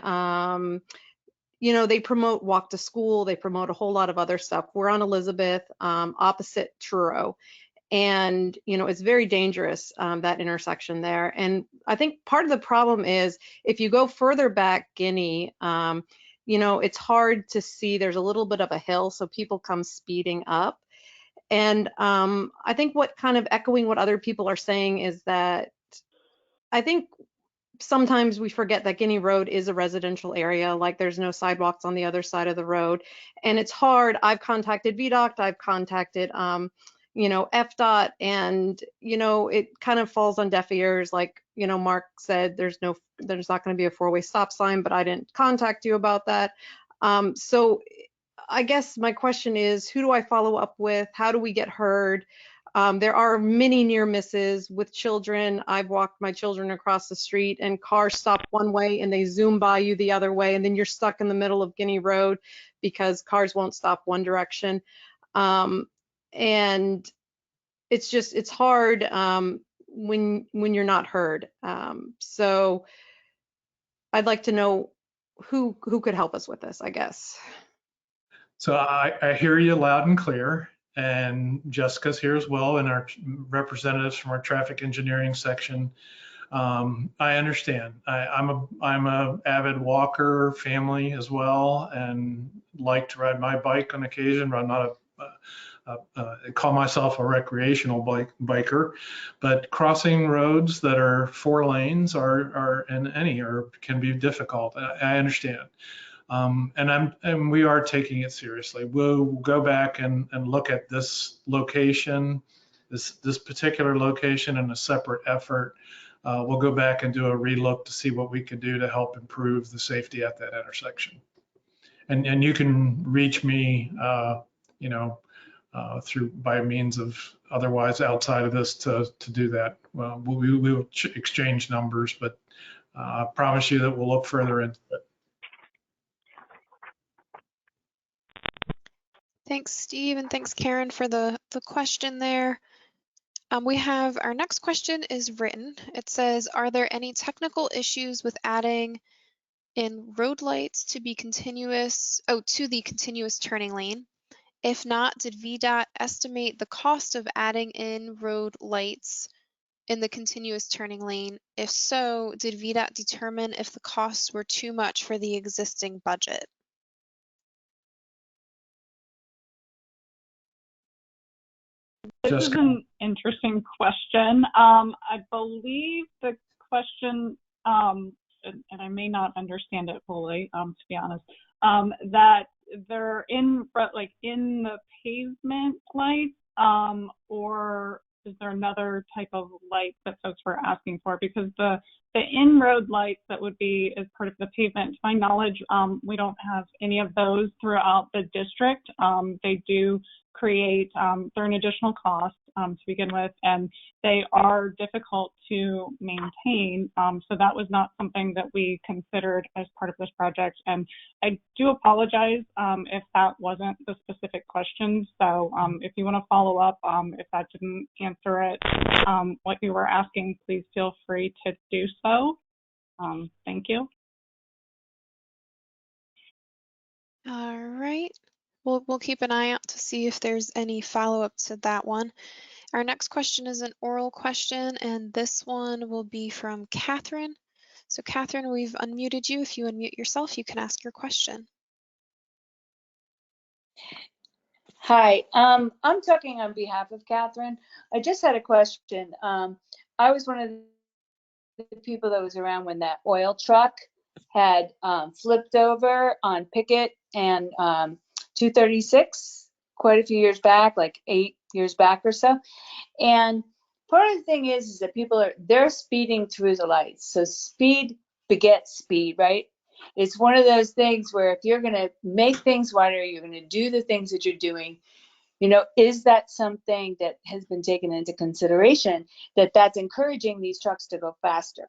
they promote walk to school. They promote a whole lot of other stuff. We're on Elizabeth, opposite Truro. And, it's very dangerous, that intersection there. And I think part of the problem is if you go further back Guinea, it's hard to see. There's a little bit of a hill, so people come speeding up. And I think what kind of echoing what other people are saying is that I think sometimes we forget that Guinea Road is a residential area, like there's no sidewalks on the other side of the road. And it's hard. I've contacted VDOT, I've contacted, FDOT, and, it kind of falls on deaf ears. Like, Mark said, there's not going to be a four-way stop sign, but I didn't contact you about that. So I guess my question is, who do I follow up with? How do we get heard? There are many near misses with children. I've walked my children across the street and cars stop one way and they zoom by you the other way, and then you're stuck in the middle of Guinea Road because cars won't stop one direction. And it's hard when you're not heard. So I'd like to know who could help us with this, I guess. So I hear you loud and clear, and Jessica's here as well, and our representatives from our traffic engineering section. I understand. I'm a avid walker, family as well, and like to ride my bike on occasion, but I'm not I call myself a recreational biker, but crossing roads that are 4 lanes can be difficult. I understand. And we are taking it seriously. We'll go back and look at this location, this particular location in a separate effort. We'll go back and do a relook to see what we can do to help improve the safety at that intersection. And you can reach me, through by means of otherwise outside of this to do that. Well, we will exchange numbers, but I promise you that we'll look further into it. Thanks, Steve, and thanks, Karen, for the question there. We have our next question is written. It says, are there any technical issues with adding in road lights to the continuous turning lane? If not, did VDOT estimate the cost of adding in road lights in the continuous turning lane? If so, did VDOT determine if the costs were too much for the existing budget? This is an interesting question. I believe the question, and I may not understand it fully, to be honest, that they're in the pavement lights, or is there another type of light that folks were asking for? Because the in-road lights that would be as part of the pavement, to my knowledge, we don't have any of those throughout the district. They do create, they're an additional cost to begin with, and they are difficult to maintain. So that was not something that we considered as part of this project. And I do apologize if that wasn't the specific question. So if you want to follow up, if that didn't answer it, what you were asking, please feel free to do so. Thank you. All right. We'll keep an eye out to see if there's any follow-up to that one. Our next question is an oral question, and this one will be from Catherine. So Catherine, we've unmuted you. If you unmute yourself, you can ask your question. Hi, I'm talking on behalf of Catherine. I just had a question. I was one of the people that was around when that oil truck had flipped over on Pickett and 236 quite a few years back, like 8 years back or so. And part of the thing is that they're speeding through the lights. So speed begets speed, right? It's one of those things where if you're going to make things wider, you're going to do the things that you're doing. Is that something that has been taken into consideration, that's encouraging these trucks to go faster?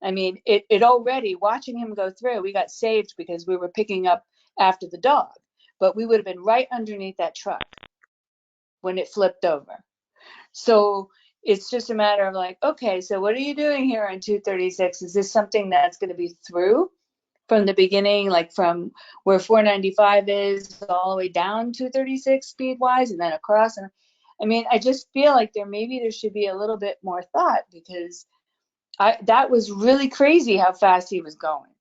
I mean, it already, watching him go through, we got saved because we were picking up after the dog, but we would have been right underneath that truck when it flipped over. So it's just a matter of like, okay, so what are you doing here on 236? Is this something that's going to be through from the beginning, like from where 495 is all the way down 236 speed wise and then across? And I mean, I just feel like there should be a little bit more thought, because that was really crazy how fast he was going.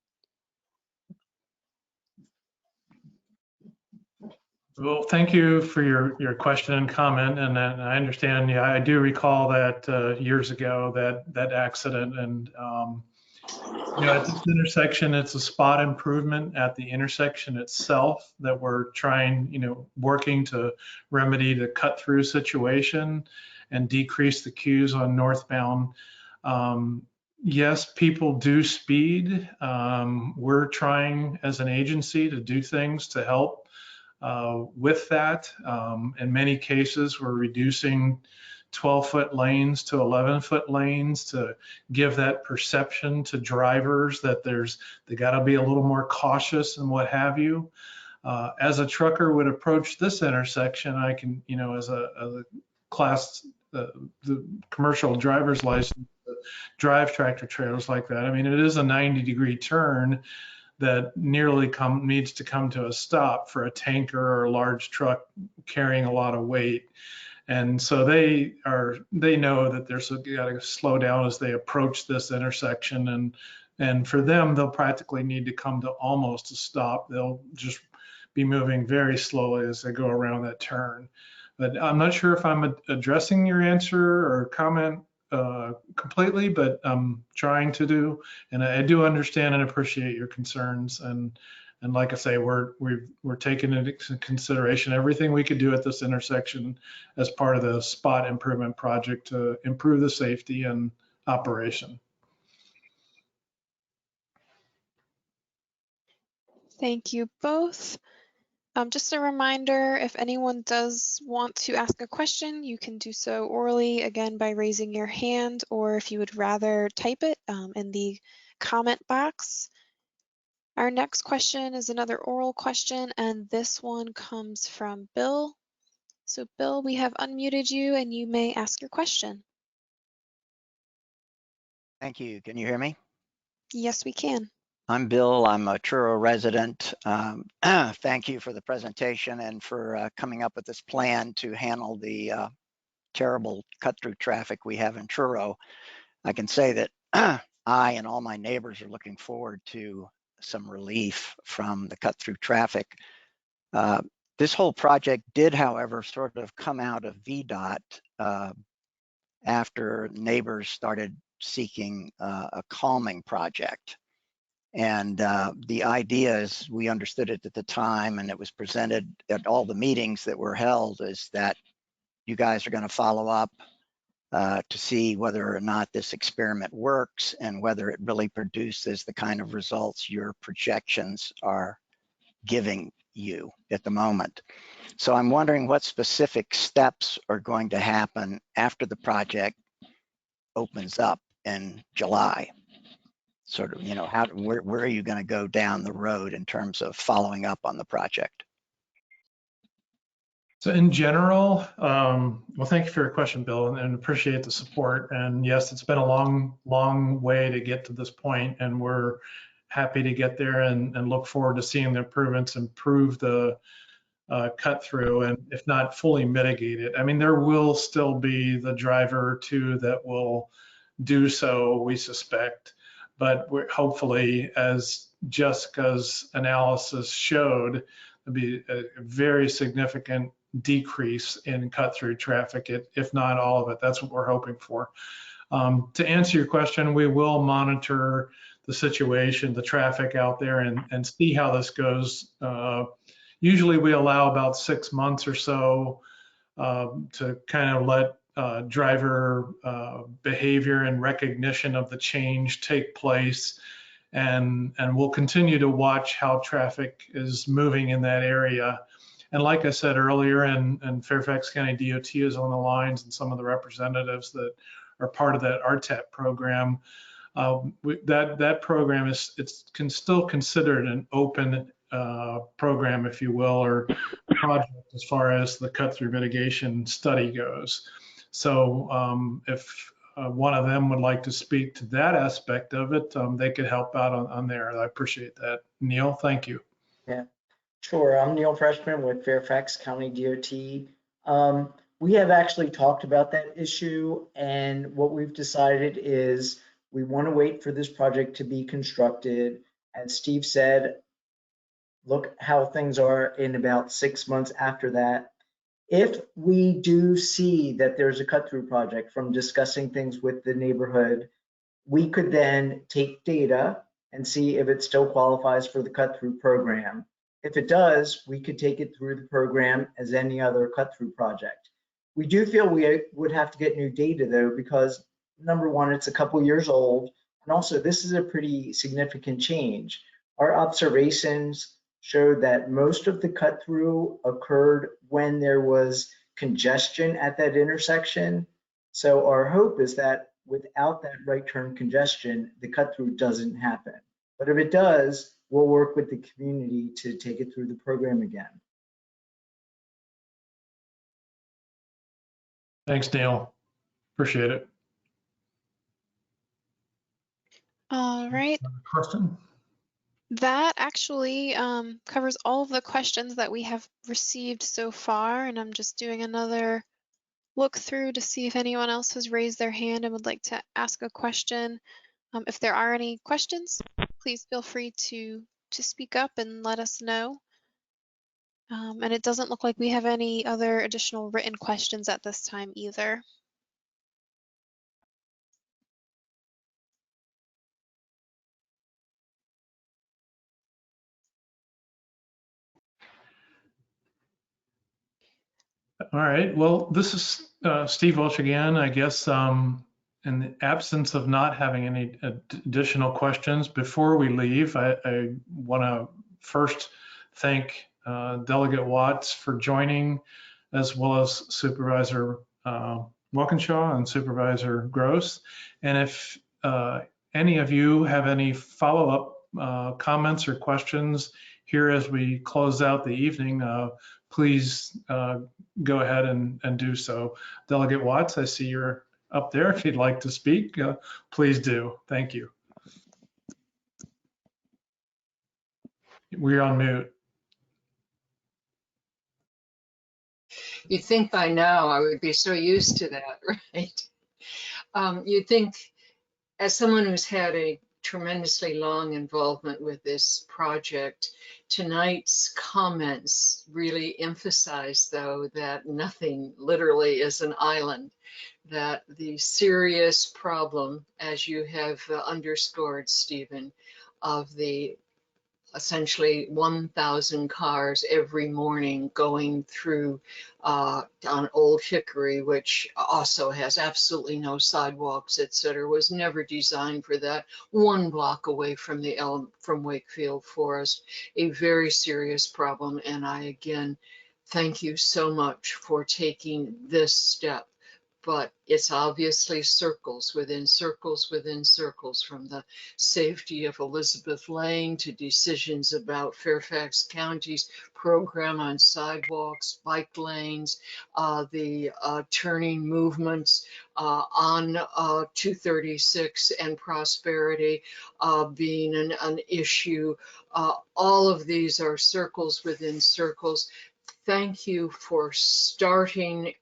Well, thank you for your question and comment, and I understand. Yeah, I do recall that years ago that accident, and at this intersection, it's a spot improvement at the intersection itself that we're trying, working to remedy the cut through situation and decrease the queues on northbound. Yes, people do speed. We're trying as an agency to do things to help with that. In many cases, we're reducing 12-foot lanes to 11-foot lanes to give that perception to drivers that they got to be a little more cautious and what have you. As a trucker would approach this intersection, I can, as a class, the commercial driver's license, drive tractor trailers like that. I mean, it is a 90-degree turn that nearly needs to come to a stop for a tanker or a large truck carrying a lot of weight. And so they know that they got to slow down as they approach this intersection. And for them, they'll practically need to come to almost a stop. They'll just be moving very slowly as they go around that turn. But I'm not sure if I'm addressing your answer or comment completely, but I'm trying to do. And I do understand and appreciate your concerns. And like I say, we're taking into consideration everything we could do at this intersection as part of the spot improvement project to improve the safety and operation. Thank you both. Just a reminder, if anyone does want to ask a question, you can do so orally, again, by raising your hand, or if you would rather type it in the comment box. Our next question is another oral question, and this one comes from Bill. So Bill, we have unmuted you and you may ask your question. Thank you. Can you hear me? Yes, we can. I'm Bill. I'm a Truro resident. Thank you for the presentation and for coming up with this plan to handle the terrible cut-through traffic we have in Truro. I can say that I and all my neighbors are looking forward to some relief from the cut-through traffic. This whole project did, however, sort of come out of VDOT after neighbors started seeking a calming project. And the idea, as we understood it at the time, and it was presented at all the meetings that were held, is that you guys are going to follow up to see whether or not this experiment works and whether it really produces the kind of results your projections are giving you at the moment. So I'm wondering what specific steps are going to happen after the project opens up in July. Sort of, where are you going to go down the road in terms of following up on the project? So in general, well, thank you for your question, Bill, and appreciate the support. And yes, it's been a long way to get to this point, and we're happy to get there and look forward to seeing the improvements improve the cut through, and if not fully mitigate it. I mean, there will still be the driver or two that will do so, we suspect. But hopefully, as Jessica's analysis showed, there'll be a very significant decrease in cut-through traffic, if not all of it. That's what we're hoping for. To answer your question, we will monitor the situation, the traffic out there, and see how this goes. Usually we allow about 6 months or so to kind of let driver behavior and recognition of the change take place, and we'll continue to watch how traffic is moving in that area. And like I said earlier, and Fairfax County DOT is on the lines, and some of the representatives that are part of that RTAP program. That program can still considered an open program, if you will, or project as far as the cut-through mitigation study goes. So if one of them would like to speak to that aspect of it, they could help out on there. I appreciate that. Neil, thank you. Yeah, sure. I'm Neil Freshman with Fairfax County DOT. We have actually talked about that issue, and what we've decided is we want to wait for this project to be constructed. As Steve said, look how things are in about 6 months after that. If we do see that there's a cut-through project from discussing things with the neighborhood, we could then take data and see if it still qualifies for the cut-through program. If it does, we could take it through the program as any other cut-through project. We do feel we would have to get new data though, because number one, it's a couple years old, and also this is a pretty significant change. Our observations showed that most of the cut through occurred when there was congestion at that intersection. So our hope is that without that right turn congestion, the cut through doesn't happen. But if it does, we'll work with the community to take it through the program again. Thanks, Neil. Appreciate it. All right. Question? That actually covers all of the questions that we have received so far, and I'm just doing another look through to see if anyone else has raised their hand and would like to ask a question. If there are any questions, please feel free to speak up and let us know. And it doesn't look like we have any other additional written questions at this time either. All right. Well, this is Steve Welch again. I guess in the absence of not having any additional questions, before we leave, I want to first thank Delegate Watts for joining, as well as Supervisor Walkinshaw and Supervisor Gross. And if any of you have any follow-up comments or questions here as we close out the evening, please go ahead and do so. Delegate Watts, I see you're up there. If you'd like to speak, please do. Thank you. We're on mute. You'd think by now I would be so used to that, right? You'd think, as someone who's had a tremendously long involvement with this project, tonight's comments really emphasize, though, that nothing literally is an island, that the serious problem, as you have underscored, Stephen, of the essentially 1,000 cars every morning going through on Old Hickory, which also has absolutely no sidewalks, et cetera, was never designed for that. 1 block away from from Wakefield Forest, a very serious problem. And I again thank you so much for taking this step. But it's obviously circles within circles within circles, from the safety of Elizabeth Lane to decisions about Fairfax County's program on sidewalks, bike lanes, the turning movements on 236 and Prosperity being an issue. All of these are circles within circles. Thank you for starting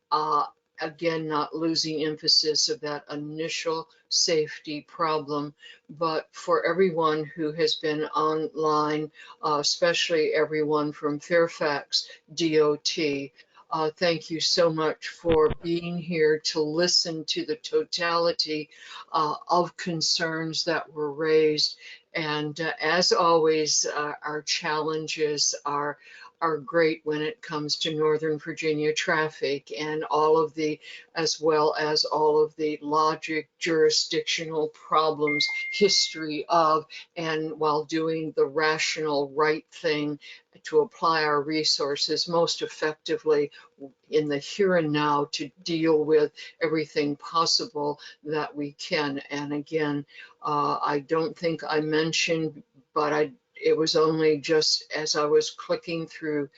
again, not losing emphasis of that initial safety problem, but for everyone who has been online, especially everyone from Fairfax DOT, thank you so much for being here to listen to the totality of concerns that were raised. And as always, our challenges are great when it comes to Northern Virginia traffic and all of the, as well as all of the logic, jurisdictional problems, history of, and while doing the rational right thing to apply our resources most effectively in the here and now to deal with everything possible that we can. And again, I don't think I mentioned, but it was only just as I was clicking through,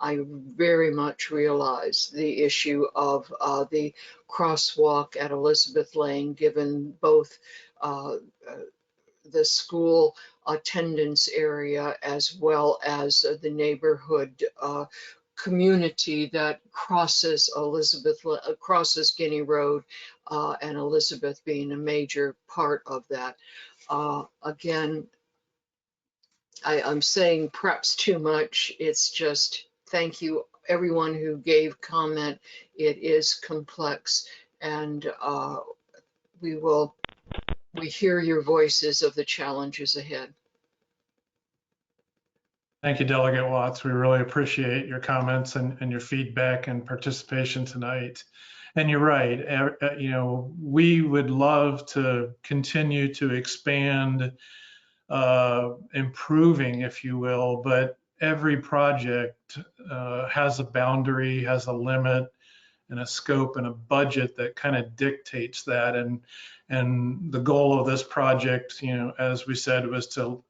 I very much realized the issue of the crosswalk at Elizabeth Lane, given both the school attendance area as well as the neighborhood community that crosses crosses Guinea Road, and Elizabeth being a major part of that. Again, I'm saying perhaps too much. It's just thank you everyone who gave comment. It is complex, and we hear your voices of the challenges ahead. Thank you, Delegate Watts. We really appreciate your comments and your feedback and participation tonight. And you're right, you know, we would love to continue to expand improving, if you will, but every project has a boundary, has a limit, and a scope and a budget that kind of dictates that. And the goal of this project, as we said, was to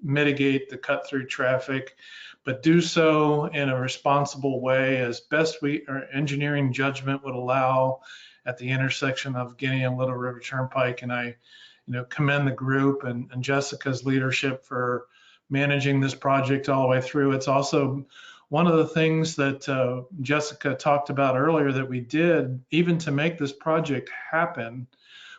mitigate the cut through traffic, but do so in a responsible way as best our engineering judgment would allow at the intersection of Guinea and Little River Turnpike. And I, commend the group and Jessica's leadership for managing this project all the way through. It's also one of the things that Jessica talked about earlier that we did, even to make this project happen,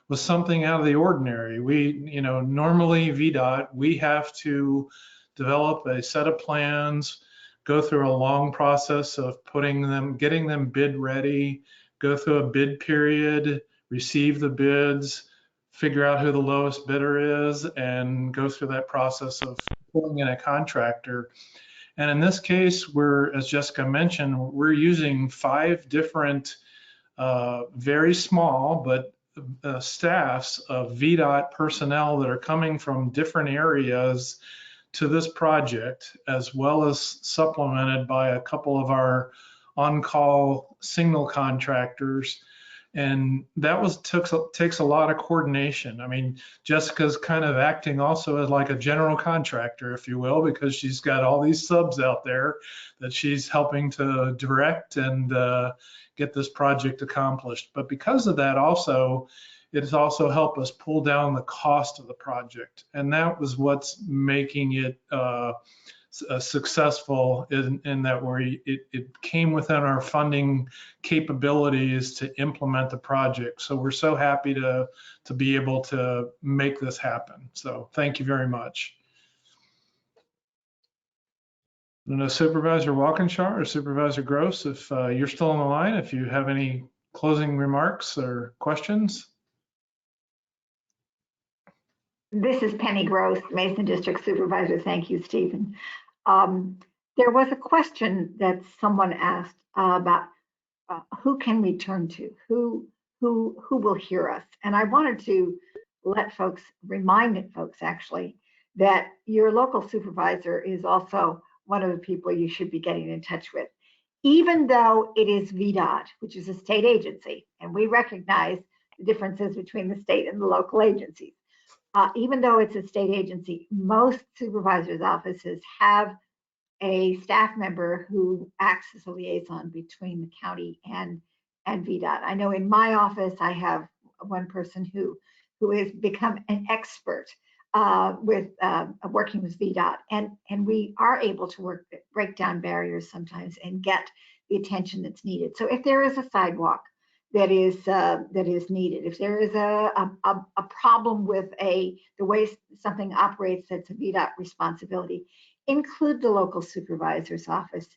was something out of the ordinary. We, normally VDOT, we have to develop a set of plans, go through a long process of getting them bid ready, go through a bid period, receive the bids, figure out who the lowest bidder is, and go through that process of pulling in a contractor. And in this case, as Jessica mentioned, we're using 5 different, very small, but staffs of VDOT personnel that are coming from different areas to this project, as well as supplemented by a couple of our on-call signal contractors. And that takes a lot of coordination. I mean, Jessica's kind of acting also as like a general contractor, if you will, because she's got all these subs out there that she's helping to direct and get this project accomplished. But because of that also, it has also helped us pull down the cost of the project. And that was what's making it successful in that it came within our funding capabilities to implement the project. So we're so happy to be able to make this happen. So thank you very much. And Supervisor Walkinshaw or Supervisor Gross, if you're still on the line, if you have any closing remarks or questions. This is Penny Gross, Mason District Supervisor. Thank you, Stephen. There was a question that someone asked about who can we turn to, who will hear us, and I wanted to remind folks actually that your local supervisor is also one of the people you should be getting in touch with, even though it is VDOT, which is a state agency, and we recognize the differences between the state and the local agencies. Even though it's a state agency, most supervisors' offices have a staff member who acts as a liaison between the county and VDOT. I know in my office, I have one person who has become an expert with working with VDOT, and we are able to break down barriers sometimes and get the attention that's needed. So if there is a sidewalk that is needed, if there is a problem with the way something operates that's a VDOT responsibility, include the local supervisor's office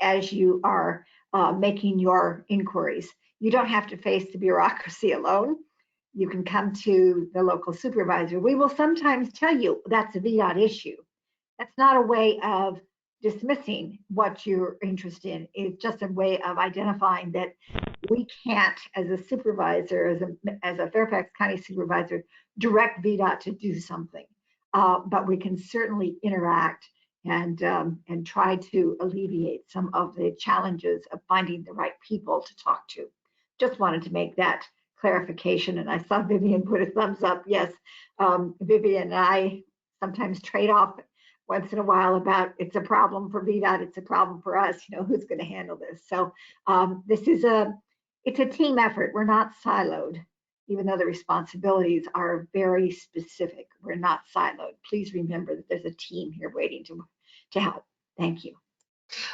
as you are making your inquiries. You don't have to face the bureaucracy alone. You can come to the local supervisor. We will sometimes tell you that's a VDOT issue. That's not a way of dismissing what you're interested in. It's just a way of identifying that we can't, as a supervisor, as a Fairfax County supervisor, direct VDOT to do something. But we can certainly interact and try to alleviate some of the challenges of finding the right people to talk to. Just wanted to make that clarification, and I saw Vivian put a thumbs up. Yes, Vivian and I sometimes trade off once in a while about it's a problem for VDOT, it's a problem for us, who's going to handle this. So it's a team effort. We're not siloed, even though the responsibilities are very specific. We're not siloed. Please remember that there's a team here waiting to help. Thank you.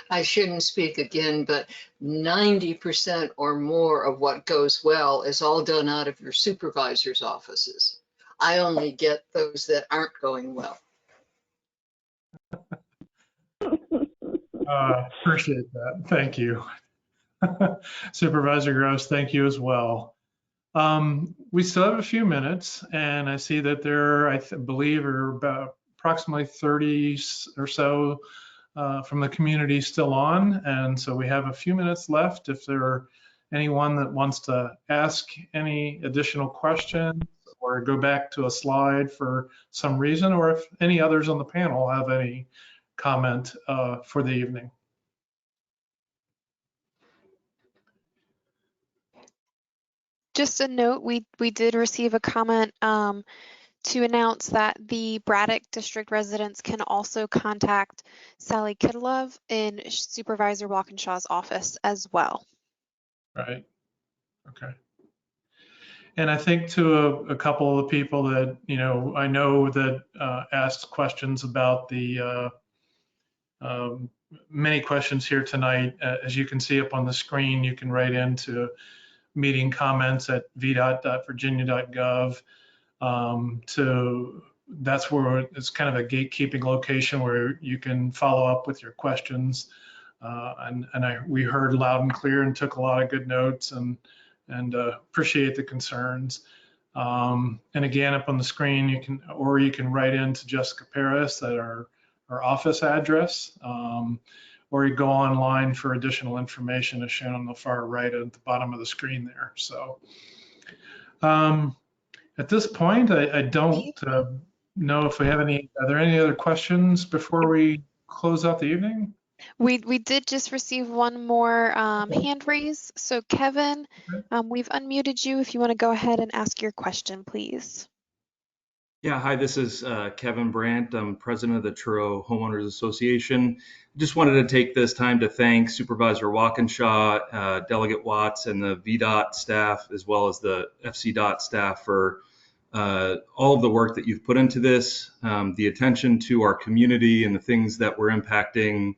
I shouldn't speak again, but 90% or more of what goes well is all done out of your supervisor's offices. I only get those that aren't going well. Appreciate that. Thank you. Supervisor Gross, thank you as well. We still have a few minutes, and I see that there, I believe, are about approximately 30 or so from the community still on. And so we have a few minutes left. If there are anyone that wants to ask any additional questions or go back to a slide for some reason, or if any others on the panel have any comment for the evening. Just a note, we did receive a comment to announce that the Braddock District residents can also contact Sally Kittelove in Supervisor Walkinshaw's office as well. Right. Okay. And I think to a couple of the people that, you know, I know that asked questions about the many questions here tonight. As you can see up on the screen, you can write into meeting comments at vdot.virginia.gov. That's where it's kind of a gatekeeping location where you can follow up with your questions. We heard loud and clear and took a lot of good notes and appreciate the concerns. And again, up on the screen, you can write into Jessica Paris at our office address, or you go online for additional information as shown on the far right at the bottom of the screen there. So at this point, I don't know if we have are there any other questions before we close out the evening? We did just receive one more hand raise. So Kevin, we've unmuted you if you want to go ahead and ask your question, please. Yeah, hi, this is Kevin Brandt. I'm president of the Truro Homeowners Association. Just wanted to take this time to thank Supervisor Walkinshaw, Delegate Watts, and the VDOT staff, as well as the FCDOT staff for all of the work that you've put into this, the attention to our community and the things that we're impacting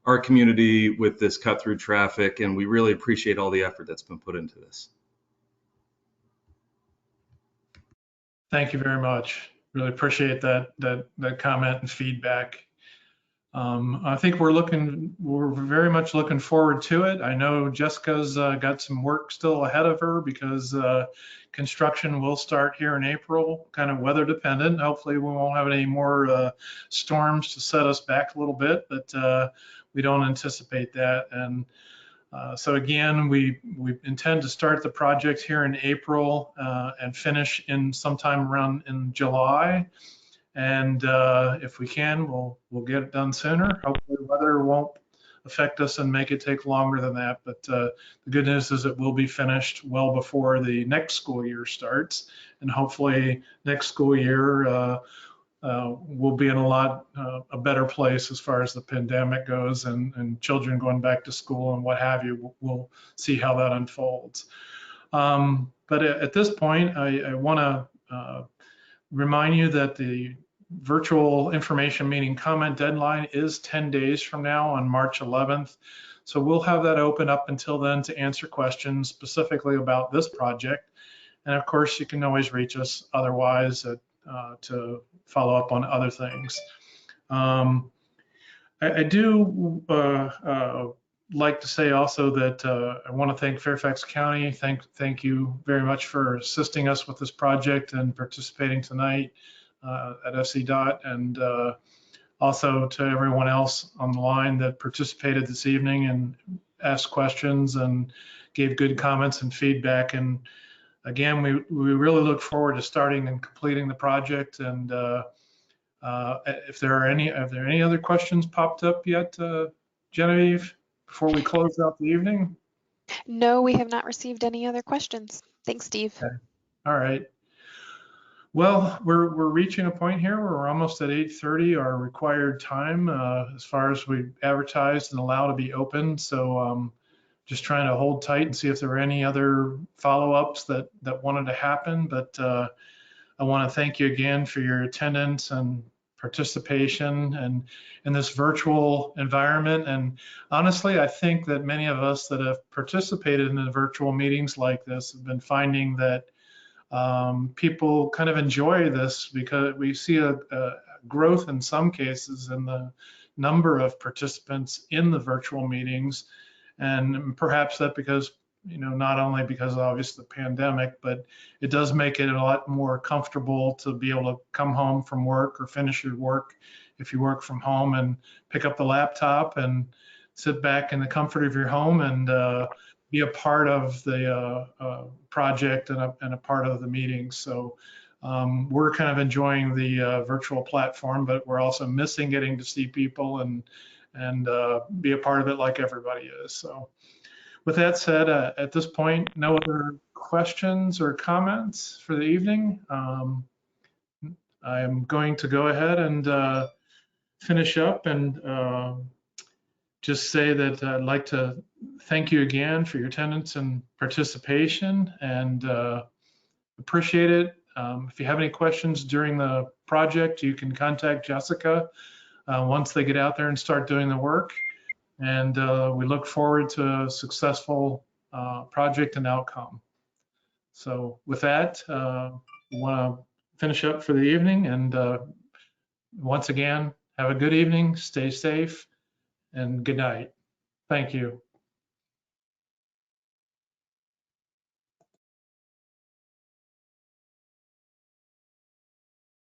our community with this cut through traffic. And we really appreciate all the effort that's been put into this. Thank you very much. Really appreciate that comment and feedback. I think we're very much looking forward to it. I know Jessica's got some work still ahead of her because construction will start here in April, kind of weather dependent. Hopefully we won't have any more storms to set us back a little bit, but we don't anticipate that. And so again, we intend to start the project here in April and finish in sometime around in July. And if we can, we'll get it done sooner. Hopefully the weather won't affect us and make it take longer than that. But the good news is it will be finished well before the next school year starts. And hopefully next school year we'll be in a better place as far as the pandemic goes and children going back to school and what have you. We'll see how that unfolds. But at this point, I want to remind you that the virtual information meeting comment deadline is 10 days from now on March 11th. So we'll have that open up until then to answer questions specifically about this project. And of course, you can always reach us otherwise to follow up on other things. I do like to say also that I want to thank Fairfax County. Thank you very much for assisting us with this project and participating tonight at FCDOT, and also to everyone else on the line that participated this evening and asked questions and gave good comments and feedback. And again, we really look forward to starting and completing the project. And if there are any other questions popped up yet, Genevieve, before we close out the evening? No, we have not received any other questions. Thanks, Steve. Okay. All right. Well, we're reaching a point here where we're almost at 8:30, our required time as far as we advertised and allowed to be open. So just trying to hold tight and see if there were any other follow-ups that wanted to happen. But I want to thank you again for your attendance and participation and in this virtual environment. And honestly, I think that many of us that have participated in the virtual meetings like this have been finding that people kind of enjoy this because we see a growth in some cases in the number of participants in the virtual meetings. And perhaps that because, you know, not only because of obviously the pandemic, but it does make it a lot more comfortable to be able to come home from work or finish your work if you work from home and pick up the laptop and sit back in the comfort of your home and be a part of the project and a part of the meeting. So We're kind of enjoying the virtual platform, but we're also missing getting to see people and be a part of it like everybody is. So with that said, at this point, no other questions or comments for the evening. I'm going to go ahead and finish up and just say that I'd like to thank you again for your attendance and participation, and appreciate it. If you have any questions during the project, you can contact Jessica once they get out there and start doing the work. And we look forward to a successful project and outcome. So with that, we want to finish up for the evening. And once again, have a good evening, stay safe, and good night. Thank you.